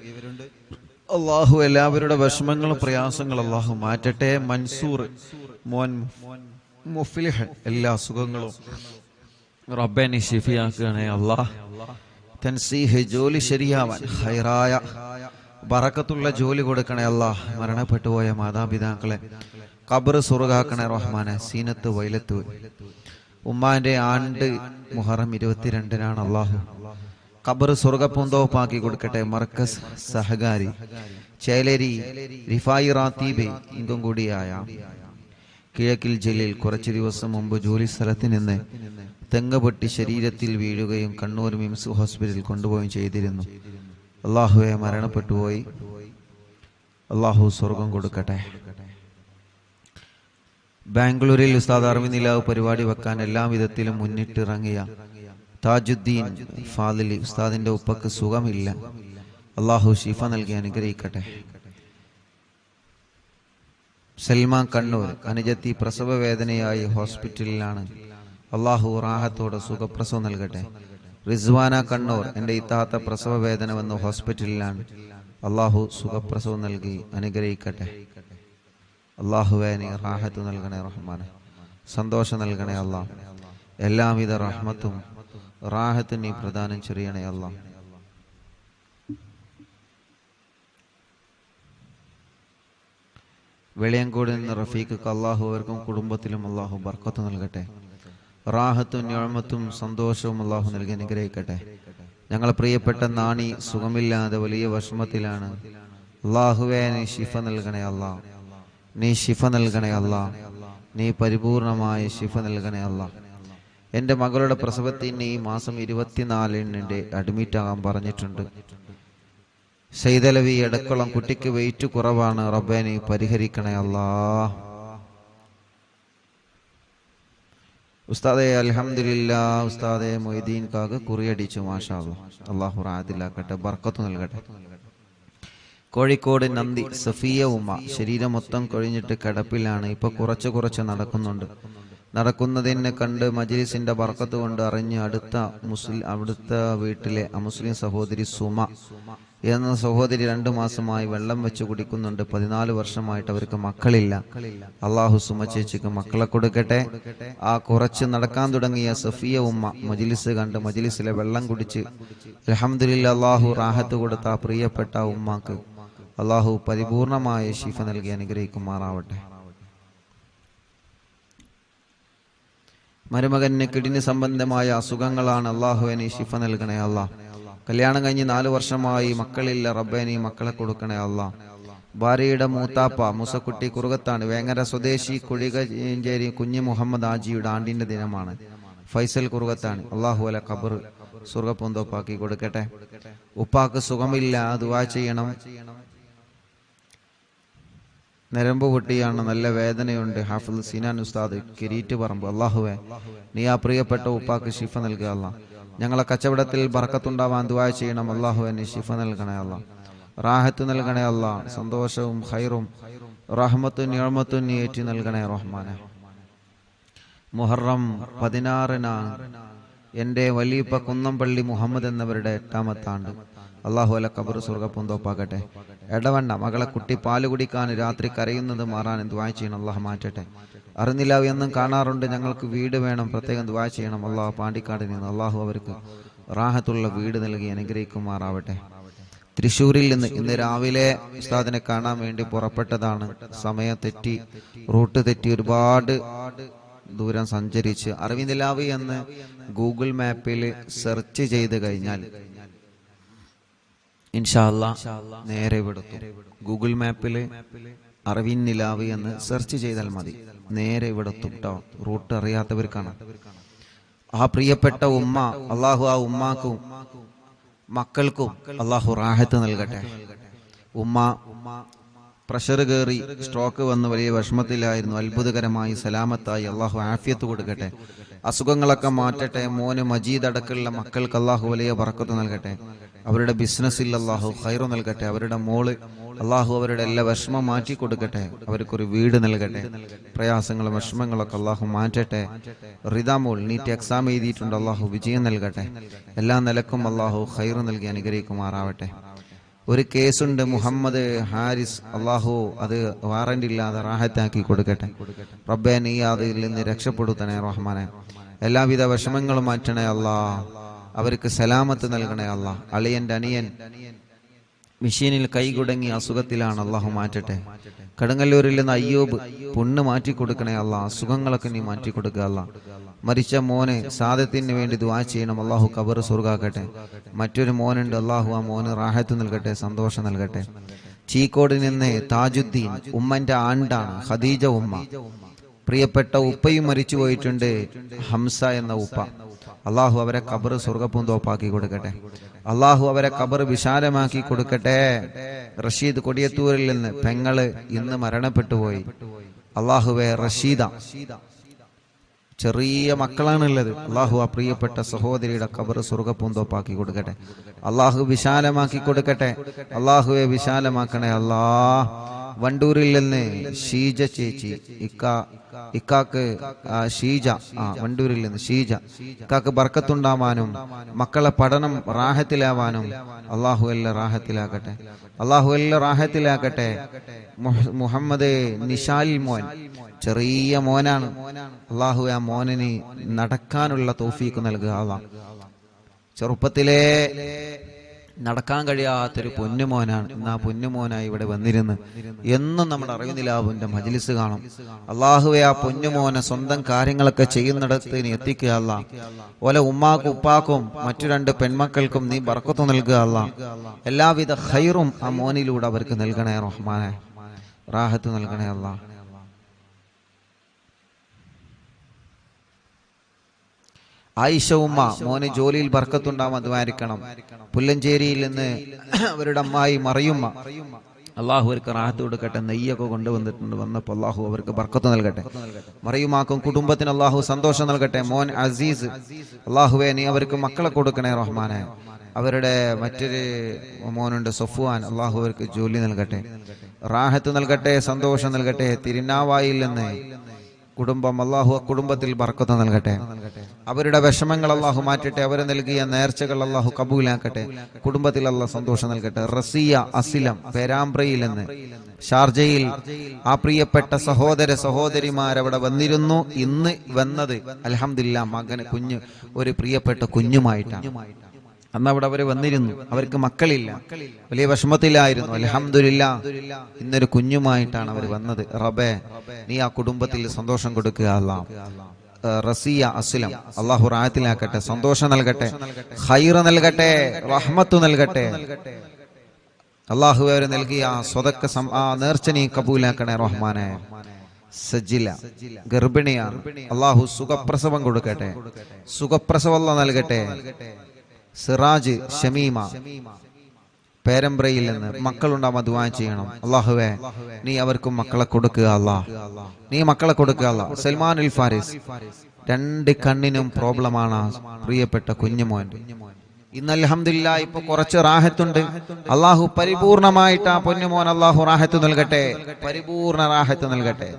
അല്ലാഹു എല്ലാവരുടെ വിഷമങ്ങളും പ്രയാസങ്ങളും അല്ലാഹു മാറ്റട്ടെ. മൻസൂർ മോൻ മുഫ്ലിഹ് എല്ലാ അസുഖങ്ങളും റബ്ബേ നീ ശിഫിയാക്കണേ അല്ലാഹ്. തൻസീഹ് ജോലി ശരിയാവാൻ ഖൈറായ ബറക്കത്തുള്ള ജോലി കൊടുക്കണേ അല്ലാഹ്. മരണപ്പെട്ടു പോയ മാതാപിതാക്കളെ ഖബർ സ്വർഗ്ഗാക്കണേ റഹ്മാനെ. സീനത്ത് വൈലത്ത് ഉമ്മാന്റെ ആണ്ട് മുഹറം 22-നാണ്. അല്ലാഹു ഖബർ സ്വർഗ്ഗപൂന്തോപ്പാക്കി കൊടുക്കട്ടെ. മർക്കസ് സഹകാരി ചേലേരി റിഫായി റാത്തീബ് ഇങ്കും കൂടിയായ കിഴക്കിൽ ജലീൽ കുറച്ചു ദിവസം മുമ്പ് ജോലി സ്ഥലത്ത് നിന്ന് തെങ്ങ് പൊട്ടി ശരീരത്തിൽ വീഴുകയും കണ്ണൂർ മിംസ് ഹോസ്പിറ്റലിൽ കൊണ്ടുപോവുകയും ചെയ്തിരുന്നു. അല്ലാഹുവെ മരണപ്പെട്ടുപോയി. അല്ലാഹു സ്വർഗം കൊടുക്കട്ടെ. ബാംഗ്ലൂരിൽ ഉസ്താദ് അർവി നിലാവ് പരിപാടി വെക്കാൻ എല്ലാ വിധത്തിലും മുന്നിട്ടിറങ്ങിയ താജുദ്ദീൻ ഫാദിലി ഉസ്താദിന്റെ ഉപ്പക്ക് സുഖമില്ല. അല്ലാഹു ശിഫ നൽകി അനുഗ്രഹിക്കട്ടെ. സൽമാൻ കണ്ണൂർ അനുജത്തി പ്രസവ വേദനയായി ഹോസ്പിറ്റലിലാണ്. അല്ലാഹു റാഹത്തോടെ സുഖപ്രസവം നൽകട്ടെ. റിസ്വാന കണ്ണൂർ എൻ്റെ ഇത്താത്ത പ്രസവ വേദന വന്ന് ഹോസ്പിറ്റലിലാണ്. അല്ലാഹു സുഖപ്രസവം നൽകി അനുഗ്രഹിക്കട്ടെ. അല്ലാഹുവേ നീ റാഹത്ത് നൽകണേ റഹ്മാനെ. സന്തോഷം നൽകണേ അല്ലാഹ്. എല്ലാവിധ റഹ്മത്തും റാഹത്തും നീ പ്രദാനം ചെയ്യണേ അല്ലാഹ്. വെളിയങ്കോട് നിന്ന് റഫീഖ് അല്ലാഹു അവർക്കും കുടുംബത്തിലും അല്ലാഹു ബർക്കത്ത് നൽകട്ടെ. റാഹത്തും നിഅമത്തും സന്തോഷവും അല്ലാഹു നൽകി അനുഗ്രഹിക്കട്ടെ. ഞങ്ങളെ പ്രിയപ്പെട്ട നാണി സുഖമില്ലാതെ വലിയ വിഷമത്തിലാണ്. അല്ലാഹുവേ നീ ശിഫ നൽകണേ അല്ലാഹ്. നീ ശിഫ നൽകണേ അല്ലാഹ്. നീ പരിപൂർണമായ ശിഫ നൽകണേ അല്ലാഹ്. എൻ്റെ മകളുടെ പ്രസവത്തിന് ഈ മാസം 24-ന് അഡ്മിറ്റ് ആകാൻ പറഞ്ഞിട്ടുണ്ട്. സൈദലവി എടക്കുളം കുട്ടിക്ക് വെയിറ്റ് കുറവാണ്. റബ്ബേ നീ പരിഹരിക്കണേ അല്ലാഹ്. ഉസ്താദെ അൽഹംദുലില്ലാഹ്. ഉസ്താദെ മൊയ്തീൻ കാക കുറിയടിച്ചു മാഷാ അല്ലാഹ്. അല്ലാഹു റാഹത്തിലാക്കട്ടെ, ബർക്കത്ത് നൽകട്ടെ. കോഴിക്കോട് നന്ദി സഫിയ ഉമ്മ ശരീരം മൊത്തം കൊഴിഞ്ഞിട്ട് കിടപ്പിലാണ്. ഇപ്പൊ കുറച്ച് നടക്കുന്നുണ്ട്. നടക്കുന്നതിന് കണ്ട് മജ്ലിസിന്റെ ബർക്കത്ത് കൊണ്ട് അറിഞ്ഞ് അടുത്ത വീട്ടിലെ മുസ്ലിം സഹോദരി സുമ എന്ന സഹോദരി 2 മാസമായി വെള്ളം വെച്ച് കുടിക്കുന്നുണ്ട്. 14 വർഷമായിട്ട് അവർക്ക് മക്കളില്ല. അള്ളാഹു സുമ ചേച്ചിക്ക് മക്കളെ കൊടുക്കട്ടെ. ആ കുറച്ച് നടക്കാൻ തുടങ്ങിയ സഫിയ ഉമ്മ മജ്ലിസ് കണ്ട് മജ്ലിസിലെ വെള്ളം കുടിച്ച് അൽഹംദുലില്ലാഹ് അള്ളാഹു റാഹത്ത് കൊടുത്ത ആ പ്രിയപ്പെട്ട ഉമ്മാക്ക് അള്ളാഹു പരിപൂർണമായ ശിഫ നൽകി അനുഗ്രഹിക്കുമാറാവട്ടെ. മരുമകന് കിഡ്നി സംബന്ധമായ അസുഖങ്ങളാണ്. അള്ളാഹുവിനെ ശിഫ നൽകണേ അല്ലാ. കല്യാണം കഴിഞ്ഞ് 4 വർഷമായി മക്കളില്ല. റബ്ബേനി മക്കളെ കൊടുക്കണേ അല്ലാ. ഭാര്യയുടെ മൂത്താപ്പ മുസക്കുട്ടി കുറുകത്താണ്. വേങ്ങര സ്വദേശി കുഴികഞ്ചേരി കുഞ്ഞ് മുഹമ്മദ് ആജിയുടെ ആണ്ടിന്റെ ദിനമാണ്. ഫൈസൽ കുറുകത്താണ്. അള്ളാഹു അല ഖബർ സ്വർഗ്ഗപൂന്തോപ്പാക്കി കൊടുക്കട്ടെ. ഉപ്പാക്ക് സുഖമില്ല, ദുആ ചെയ്യണം. നരമ്പ് പൊട്ടിയാണ്, നല്ല വേദനയുണ്ട്. ഹാഫിദ് സിനാൻ ഉസ്താദ് കിരീറ്റ് പറമ്പ്. അള്ളാഹുവേ നീ ആ പ്രിയപ്പെട്ട ഉപ്പാക്ക് ശിഫ നൽകുക അല്ലാ. ഞങ്ങളെ കച്ചവടത്തിൽ ബർക്കത്തുണ്ടാവാൻ ദുആ ചെയ്യണം. അള്ളാഹുവേ നീ ശിഫ നൽകണേ അല്ലാ. റാഹത്ത് നൽകണേ അല്ലാ. സന്തോഷവും ഖൈറും റഹ്മത്തും നിഅമത്തും നീ ഏറ്റി നൽകണേ റഹ്മാനെ. മുഹറം 16-നാണ് എൻ്റെ വലിയപ്പ കുന്നംപള്ളി മുഹമ്മദ് എന്നവരുടെ 8ാമത്തെ ആണ്ട്. അള്ളാഹു അല ഖബർ സ്വർഗ്ഗപൂന്തോപ്പാക്കട്ടെ. എടവണ്ണ മകളെ കുട്ടി പാല് കുടിക്കാൻ രാത്രി കരയുന്നത് മാറാൻ ദുആ ചെയ്യണം. അള്ളാഹ് മാറ്റട്ടെ. അറിഞ്ഞില്ല എന്നും കാണാറുണ്ട്. ഞങ്ങൾക്ക് വീട് വേണം, പ്രത്യേകം ദുആ ചെയ്യണം. അള്ളാഹു പാണ്ടിക്കാട് നിന്ന് അള്ളാഹു അവർക്ക് റാഹത്തുള്ള വീട് നൽകി അനുഗ്രഹിക്കുമാറാവട്ടെ. തൃശ്ശൂരിൽ നിന്ന് ഇന്ന് രാവിലെ ഉസ്താദിനെ കാണാൻ വേണ്ടി പുറപ്പെട്ടതാണ്. സമയം തെറ്റി, റൂട്ട് തെറ്റി, ഒരുപാട് ദൂരം സഞ്ചരിച്ച് അറിവിന്ദിലാവ് എന്ന് ഗൂഗിൾ മാപ്പിൽ സെർച്ച് ചെയ്ത് കഴിഞ്ഞാൽ ഇൻഷാ അല്ലാഹ് നേരെ ഇവിടെത്തും. ഗൂഗിൾ മാപ്പിൽ അറിവിൻ നിലാവ് എന്ന് സെർച്ച് ചെയ്താൽ മതി, നേരെ ഇവിടെത്തും കേട്ടോ. റൂട്ട് അറിയാത്തവർക്കാണ്. ആ പ്രിയപ്പെട്ട ഉമ്മ അള്ളാഹു ആ ഉമ്മാക്കും മക്കൾക്കും അള്ളാഹു റാഹത്ത് നൽകട്ടെ. ഉമ്മ പ്രഷർ കയറി സ്ട്രോക്ക് വന്ന് വലിയ വിഷമത്തിലായിരുന്നു. അത്ഭുതകരമായി സലാമത്തായി അള്ളാഹു ആഫിയത്ത് കൊടുക്കട്ടെ. അസുഖങ്ങളൊക്കെ മാറ്റട്ടെ. മോന് മജീദ് അടക്കമുള്ള മക്കൾക്ക് അള്ളാഹു വലിയ ബർക്കത്ത് നൽകട്ടെ. അവരുടെ ബിസിനസ്സിൽ അള്ളാഹു ഖൈറ് നൽകട്ടെ. അവരുടെ മോള് അള്ളാഹു അവരുടെ എല്ലാ വിഷമം മാറ്റി കൊടുക്കട്ടെ. അവർക്കൊരു വീട് നൽകട്ടെ. പ്രയാസങ്ങളും വിഷമങ്ങളൊക്കെ അള്ളാഹു മാറ്റട്ടെ. റിദാമോൾ നീറ്റ് എക്സാം എഴുതിയിട്ടുണ്ട്. അള്ളാഹു വിജയം നൽകട്ടെ. എല്ലാ നിലക്കും അള്ളാഹു ഖൈറ് നൽകി അനുഗ്രഹിക്കുമാറാവട്ടെ. ഒരു കേസുണ്ട്, മുഹമ്മദ് ഹാരിസ്. അള്ളാഹു അത് വാറന്റ് ഇല്ലാതെ റാഹത്താക്കി കൊടുക്കട്ടെ. റബ്ബേ നീ അതിൽ നിന്ന് രക്ഷപ്പെടുത്തണേ റഹ്മാനെ. എല്ലാവിധ വിഷമങ്ങളും മാറ്റണേ അല്ലാ. അവർക്ക് സലാമത്ത് നൽകണേ അല്ലാ. അളിയന്റെ അനിയൻ മെഷീനിൽ കൈകുടങ്ങി അസുഖത്തിലാണ്. അള്ളാഹു മാറ്റട്ടെ. കടുങ്ങല്ലൂരിൽ നിന്ന് അയ്യൂബ് പുണ്ണ് മാറ്റി കൊടുക്കണേ അല്ലാ. അസുഖങ്ങളൊക്കെ നീ മാറ്റി കൊടുക്കുക അല്ലാ. മരിച്ച മോന് സാദത്തിന് വേണ്ടി ദുആ ചെയ്യണം. അള്ളാഹു ഖബർ സ്വർഗ്ഗാക്കട്ടെ. മറ്റൊരു മോനുണ്ട്. അള്ളാഹു ആ മോന് റാഹത്ത് നൽകട്ടെ, സന്തോഷം നൽകട്ടെ. ചീക്കോട് നിന്ന് താജുദ്ദീൻ ഉമ്മന്റെ ആണ്ടാണ്. ഖദീജ ഉമ്മ. പ്രിയപ്പെട്ട ഉപ്പയും മരിച്ചു പോയിട്ടുണ്ട്, ഹംസ എന്ന ഉപ്പ. അള്ളാഹു അവരെ ഖബർ സ്വർഗ്ഗപൂന്തോപ്പാക്കി കൊടുക്കട്ടെ. അള്ളാഹു അവരെ ഖബർ വിശാലമാക്കി കൊടുക്കട്ടെ. റഷീദ് കൊടിയത്തൂരിൽ നിന്ന് പെങ്ങള് ഇന്ന് മരണപ്പെട്ടു പോയി. അള്ളാഹുവെ റഷീദ ചെറിയ മക്കളാണുള്ളത്. അള്ളാഹു ആ പ്രിയപ്പെട്ട സഹോദരിയുടെ ഖബർ സ്വർഗ്ഗപൂന്തോപ്പാക്കി കൊടുക്കട്ടെ. അള്ളാഹു വിശാലമാക്കി കൊടുക്കട്ടെ. അള്ളാഹുവെ വിശാലമാക്കണേ അല്ലാ. വണ്ടൂരിൽ നിന്ന് ഷീജ ചേച്ചി, ഇക്കാക്ക് ഷീജ, വണ്ടൂരിൽ നിന്ന് ഷീജ. ഇക്കാക്ക് ബർക്കത്തുണ്ടാവാനും മക്കളെ പഠനം റാഹത്തിലാവാനും അള്ളാഹു എല്ലാം റാഹത്തിലാക്കട്ടെ. അള്ളാഹു എല്ലാം റാഹത്തിലാക്കട്ടെ. മുഹമ്മദ് നിഷാൽ മോൻ ചെറിയ മോനാണ്. അള്ളാഹു ആ മോനിന് നടക്കാനുള്ള തൗഫീഖ് നൽകുക. അള്ളാഹ് ചെറുപ്പത്തിലേ നടക്കാൻ കഴിയാത്തൊരു പൊന്നുമോനാണ്. ഇന്ന് ആ പൊന്നുമോനായി ഇവിടെ വന്നിരുന്ന് എന്നും നമ്മുടെ അറിവിനിലാവിന്റെ മജ്ലിസ് കാണും. അള്ളാഹുവെ ആ പൊന്നുമോനെ സ്വന്തം കാര്യങ്ങളൊക്കെ ചെയ്യുന്നിടത്ത് നീ എത്തിക്കുക അല്ലാ. ഓലെ ഉമ്മാക്കും ഉപ്പാക്കും മറ്റു 2 പെൺമക്കൾക്കും നീ ബർക്കത്ത് നൽകുക അല്ലാ. എല്ലാവിധ ഖൈറും ആ മോനിലൂടെ അവർക്ക് നൽകണേ റഹ്മാനെ. റാഹത്ത് നൽകണേ അല്ലാ. ആയിഷ ഉമ്മ മോന് ജോലിയിൽ ബർക്കത്തുണ്ടാവാൻ ദ്വാരിക്കണം. പുല്ലഞ്ചേരിയിൽ നിന്ന് അവരുടെ അമ്മായി മറിയുമ്മ, അള്ളാഹു അവർക്ക് റാഹത്ത് കൊടുക്കട്ടെ. നെയ്യൊക്കെ കൊണ്ടുവന്നിട്ടുണ്ട്. വന്നപ്പോൾ അള്ളാഹു അവർക്ക് ബർക്കത്ത് നൽകട്ടെ. മറിയുമാക്കും കുടുംബത്തിന് അള്ളാഹു സന്തോഷം നൽകട്ടെ. മോൻ അസീസ്, അള്ളാഹുവെ നീ അവർക്ക് മക്കളെ കൊടുക്കണേ റഹ്മാനെ. അവരുടെ മറ്റൊരു മോനുണ്ട് സഫ്വാൻ, അള്ളാഹു അവർക്ക് ജോലി നൽകട്ടെ, റാഹത്ത് നൽകട്ടെ, സന്തോഷം നൽകട്ടെ. തിരുനാവായിൽ നിന്ന് കുടുംബം അള്ളാഹു കുടുംബത്തിൽ ബർക്കത്ത് നൽകട്ടെ. അവരുടെ വിഷമങ്ങൾ അള്ളാഹു മാറ്റട്ടെ. അവർ നൽകിയ നേർച്ചകൾ അള്ളാഹു കബൂലാക്കട്ടെ. കുടുംബത്തിൽ അള്ളാഹു സന്തോഷം നൽകട്ടെ. റസിയ അസിലം പേരാമ്പ്രയിൽ നിന്ന് ഷാർജയിൽ ആ പ്രിയപ്പെട്ട സഹോദര സഹോദരിമാരവിടെ വന്നിരുന്നു. ഇന്ന് വന്നത് അൽഹംദുലില്ലാ മകന് കുഞ്ഞ് ഒരു പ്രിയപ്പെട്ട കുഞ്ഞുമായിട്ടാണ്. അന്ന് അവിടെ അവര് വന്നിരുന്നു. അവർക്ക് മക്കളില്ല, വലിയ വിഷമത്തിലായിരുന്നു. അൽഹംദുലില്ലാ ഇന്നൊരു കുഞ്ഞുമായിട്ടാണ് അവർ വന്നത്. റബ്ബേ നീ ആ കുടുംബത്തിൽ സന്തോഷം കൊടുക്കുക. അല്ലാഹ് റസിയ അസ്ലം അള്ളാഹു റാഹത്തിലാക്കട്ടെ, സന്തോഷം നൽകട്ടെ, ഖൈർ നൽകട്ടെ, റഹ്മത്ത് നൽകട്ടെ. അള്ളാഹു അവർ നൽകിയ സ്വതക്ക നേർച്ച നീ കബൂലാക്കണേ റഹ്മാനെ. സജില ഗർഭിണിയാണ്, അള്ളാഹു സുഖപ്രസവം കൊടുക്കട്ടെ, സുഖപ്രസവം നൽകട്ടെ. സിറാജ് ഷമീമ പേരമ്പ്രയിൽ നിന്ന് മക്കളുണ്ടാവാൻ ദുആ ചെയ്യണം. അള്ളാഹുവേ നീ അവർക്കും മക്കളെ കൊടുക്കുക. അല്ലാഹ് നീ മക്കളെ കൊടുക്കുക. അല്ലാഹ് സൽമാൻ അൽ ഫാരിസ് 2 കണ്ണിനും പ്രോബ്ലമാണ് പ്രിയപ്പെട്ട കുഞ്ഞുമോൻ. ഇന്ന് അൽഹംദുലില്ലാ ഇപ്പൊ കുറച്ച് റാഹത്തുണ്ട്. അള്ളാഹു പരിപൂർണമായിട്ട് ആ പൊന്നുമോൻ അള്ളാഹു റാഹത്ത് നൽകട്ടെ, പരിപൂർണ റാഹത്ത് നൽകട്ടെ.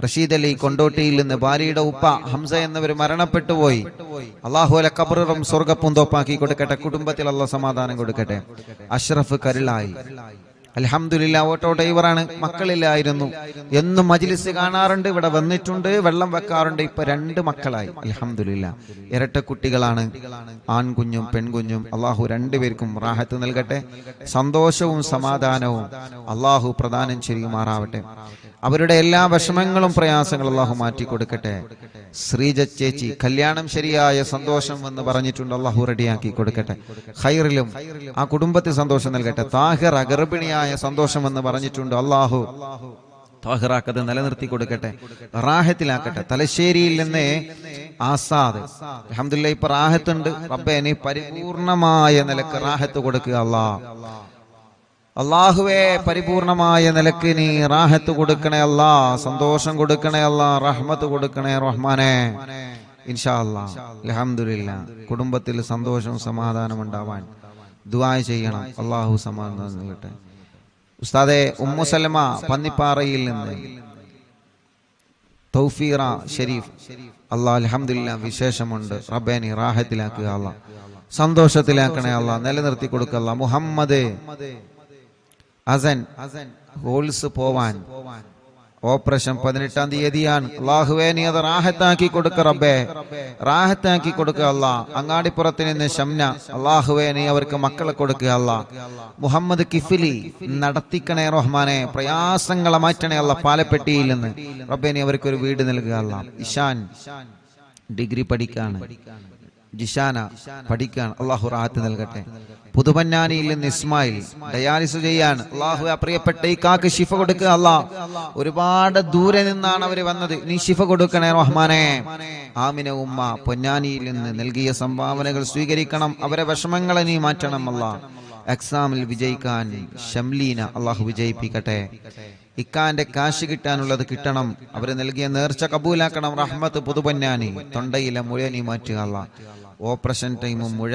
റഷീദ് അലി കൊണ്ടോട്ടിയിൽ നിന്ന് ഭാര്യയുടെ ഉപ്പ ഹംസ എന്നിവർ മരണപ്പെട്ടു പോയി. അള്ളാഹു അല ഖബറും സ്വർഗ്ഗപ്പൂന്തോപ്പാക്കി കൊടുക്കട്ടെ. കുടുംബത്തിൽ അള്ളാഹു സമാധാനം കൊടുക്കട്ടെ. അഷ്റഫ് കരുളായി അൽഹംദുലില്ലാ ഓട്ടോ ഡ്രൈവറാണ്, മക്കളില്ലായിരുന്നു. എന്നും മജ്ലിസ് കാണാറുണ്ട്, ഇവിടെ വന്നിട്ടുണ്ട്, വെള്ളം വെക്കാറുണ്ട്. ഇപ്പൊ 2 മക്കളായി അൽഹംദുലില്ലാ. ഇരട്ട കുട്ടികളാണ്, ആൺകുഞ്ഞും പെൺകുഞ്ഞും. അള്ളാഹു 2 പേർക്കും റാഹത്ത് നൽകട്ടെ, സന്തോഷവും സമാധാനവും അള്ളാഹു പ്രദാനം ചെയ്യുമാറാവട്ടെ. അവരുടെ എല്ലാ വിഷമങ്ങളും പ്രയാസങ്ങളും അള്ളാഹു മാറ്റി കൊടുക്കട്ടെ. ശ്രീജ ചേച്ചി കല്യാണം ശരിയായ സന്തോഷം എന്ന് പറഞ്ഞിട്ടുണ്ട്, അള്ളാഹു റെഡിയാക്കി കൊടുക്കട്ടെ. ഖൈറിലും ആ കുടുംബത്തിൽ സന്തോഷം നൽകട്ടെ. താഹിറ ഗർഭിണിയായ സന്തോഷം എന്ന് പറഞ്ഞിട്ടുണ്ട്, അള്ളാഹു താഹിറാക്കത് നിലനിർത്തി കൊടുക്കട്ടെ, റാഹത്തിലാക്കട്ടെ. തലശ്ശേരിയിൽ നിന്ന് ആസാദ് അൽഹംദുലില്ലാ ഇപ്പൊ റാഹത്തുണ്ട്. റബ്ബേ നീ പരിപൂർണമായ നിലക്ക് റാഹത്ത് കൊടുക്കുക. അള്ളാഹുവേ പരിപൂർണമായ നിലക്ക് നീ റാഹത്ത് കൊടുക്കണേ അല്ലാ, സന്തോഷം കൊടുക്കണേ അല്ലാ, റഹ്മത്ത് കൊടുക്കണേ റഹ്മാനെ. ഇൻഷാ അല്ലാഹ് അൽഹംദുലില്ലാ കുടുംബത്തിൽ സന്തോഷവും സമാധാനം ഉണ്ടാവാൻ ദുആ ചെയ്യണം. അള്ളാഹു സമാധാനം നൽകട്ടെ. ഉസ്താദെ ഉമ്മു സലമ പന്നിപ്പാറയിൽ നിന്ന് തൗഫീറ ഷരീഫ് അല്ലാഹ് അൽഹംദുലില്ലാ വിശേഷമുണ്ട്. റബ്ബേ നീ റാഹത്തിലാക്കുക അല്ലാ, സന്തോഷത്തിലാക്കണേ അല്ലാ, നിലനിർത്തി കൊടുക്കുക അല്ലാ. മുഹമ്മദ് അസൻ ഹോൾസ് പോവാൻ ഓപ്പറേഷൻ 18-ാം തീയതിയാണ്. അള്ളാഹുവേ നീ അത് റാഹത്താക്കി കൊടുക്ക റബ്ബേ, റാഹത്താക്കി കൊടുക്കുക അല്ലാ. അങ്ങാടിപ്പുറത്ത് നിന്ന് ഷംന അള്ളാഹുവേ നീ അവർക്ക് മക്കളെ കൊടുക്കുക അല്ലാ. മുഹമ്മദ് കിഫിലി നടത്തിക്കണേ റഹ്മാനെ, പ്രയാസങ്ങളെ മാറ്റണേ അല്ലാ. പാലപ്പെട്ടിയിൽ നിന്ന് റബ്ബേ നീ അവർക്ക് ഒരു വീട് നൽകുക അല്ലാ. ഇഷാൻ ഡിഗ്രി പഠിക്കാണ്, ജിഷാന പഠിക്കാൻ, അള്ളാഹു റാഹത്ത് നൽകട്ടെ. പുതുപന്നാനിയിൽ നിന്ന് ഇസ്മായിൽ ഡയാലിസ് ചെയ്യാൻ, അള്ളാഹു പ്രിയപ്പെട്ട ഈ കാക്ക് ശിഫ കൊടുക്കുക അല്ലാ. ഒരുപാട് ദൂരെ നിന്നാണ് അവര് വന്നത്, നീ ശിഫ കൊടുക്കണേ റഹ്മാനെ. ആമിന ഉമ്മ പൊന്നാനിയിൽ നിന്ന് നൽകിയ സംഭാവനകൾ സ്വീകരിക്കണം, അവരെ വിഷമങ്ങളെ നീ മാറ്റണം അല്ലാ. എക്സാമിൽ വിജയിക്കാൻ ഷംലീന അള്ളാഹു വിജയിപ്പിക്കട്ടെ. ഇക്കാന്റെ കാശ് കിട്ടാനുള്ളത് കിട്ടണം, അവര് നൽകിയ നേർച്ച കബൂലാക്കണം. റഹ്മത്ത് പുതുപന്നാനി തൊണ്ടയിലെ മുഴ നീ മാറ്റുക അല്ലാ. ഓപ്പറേഷൻ ടൈമും മുഴ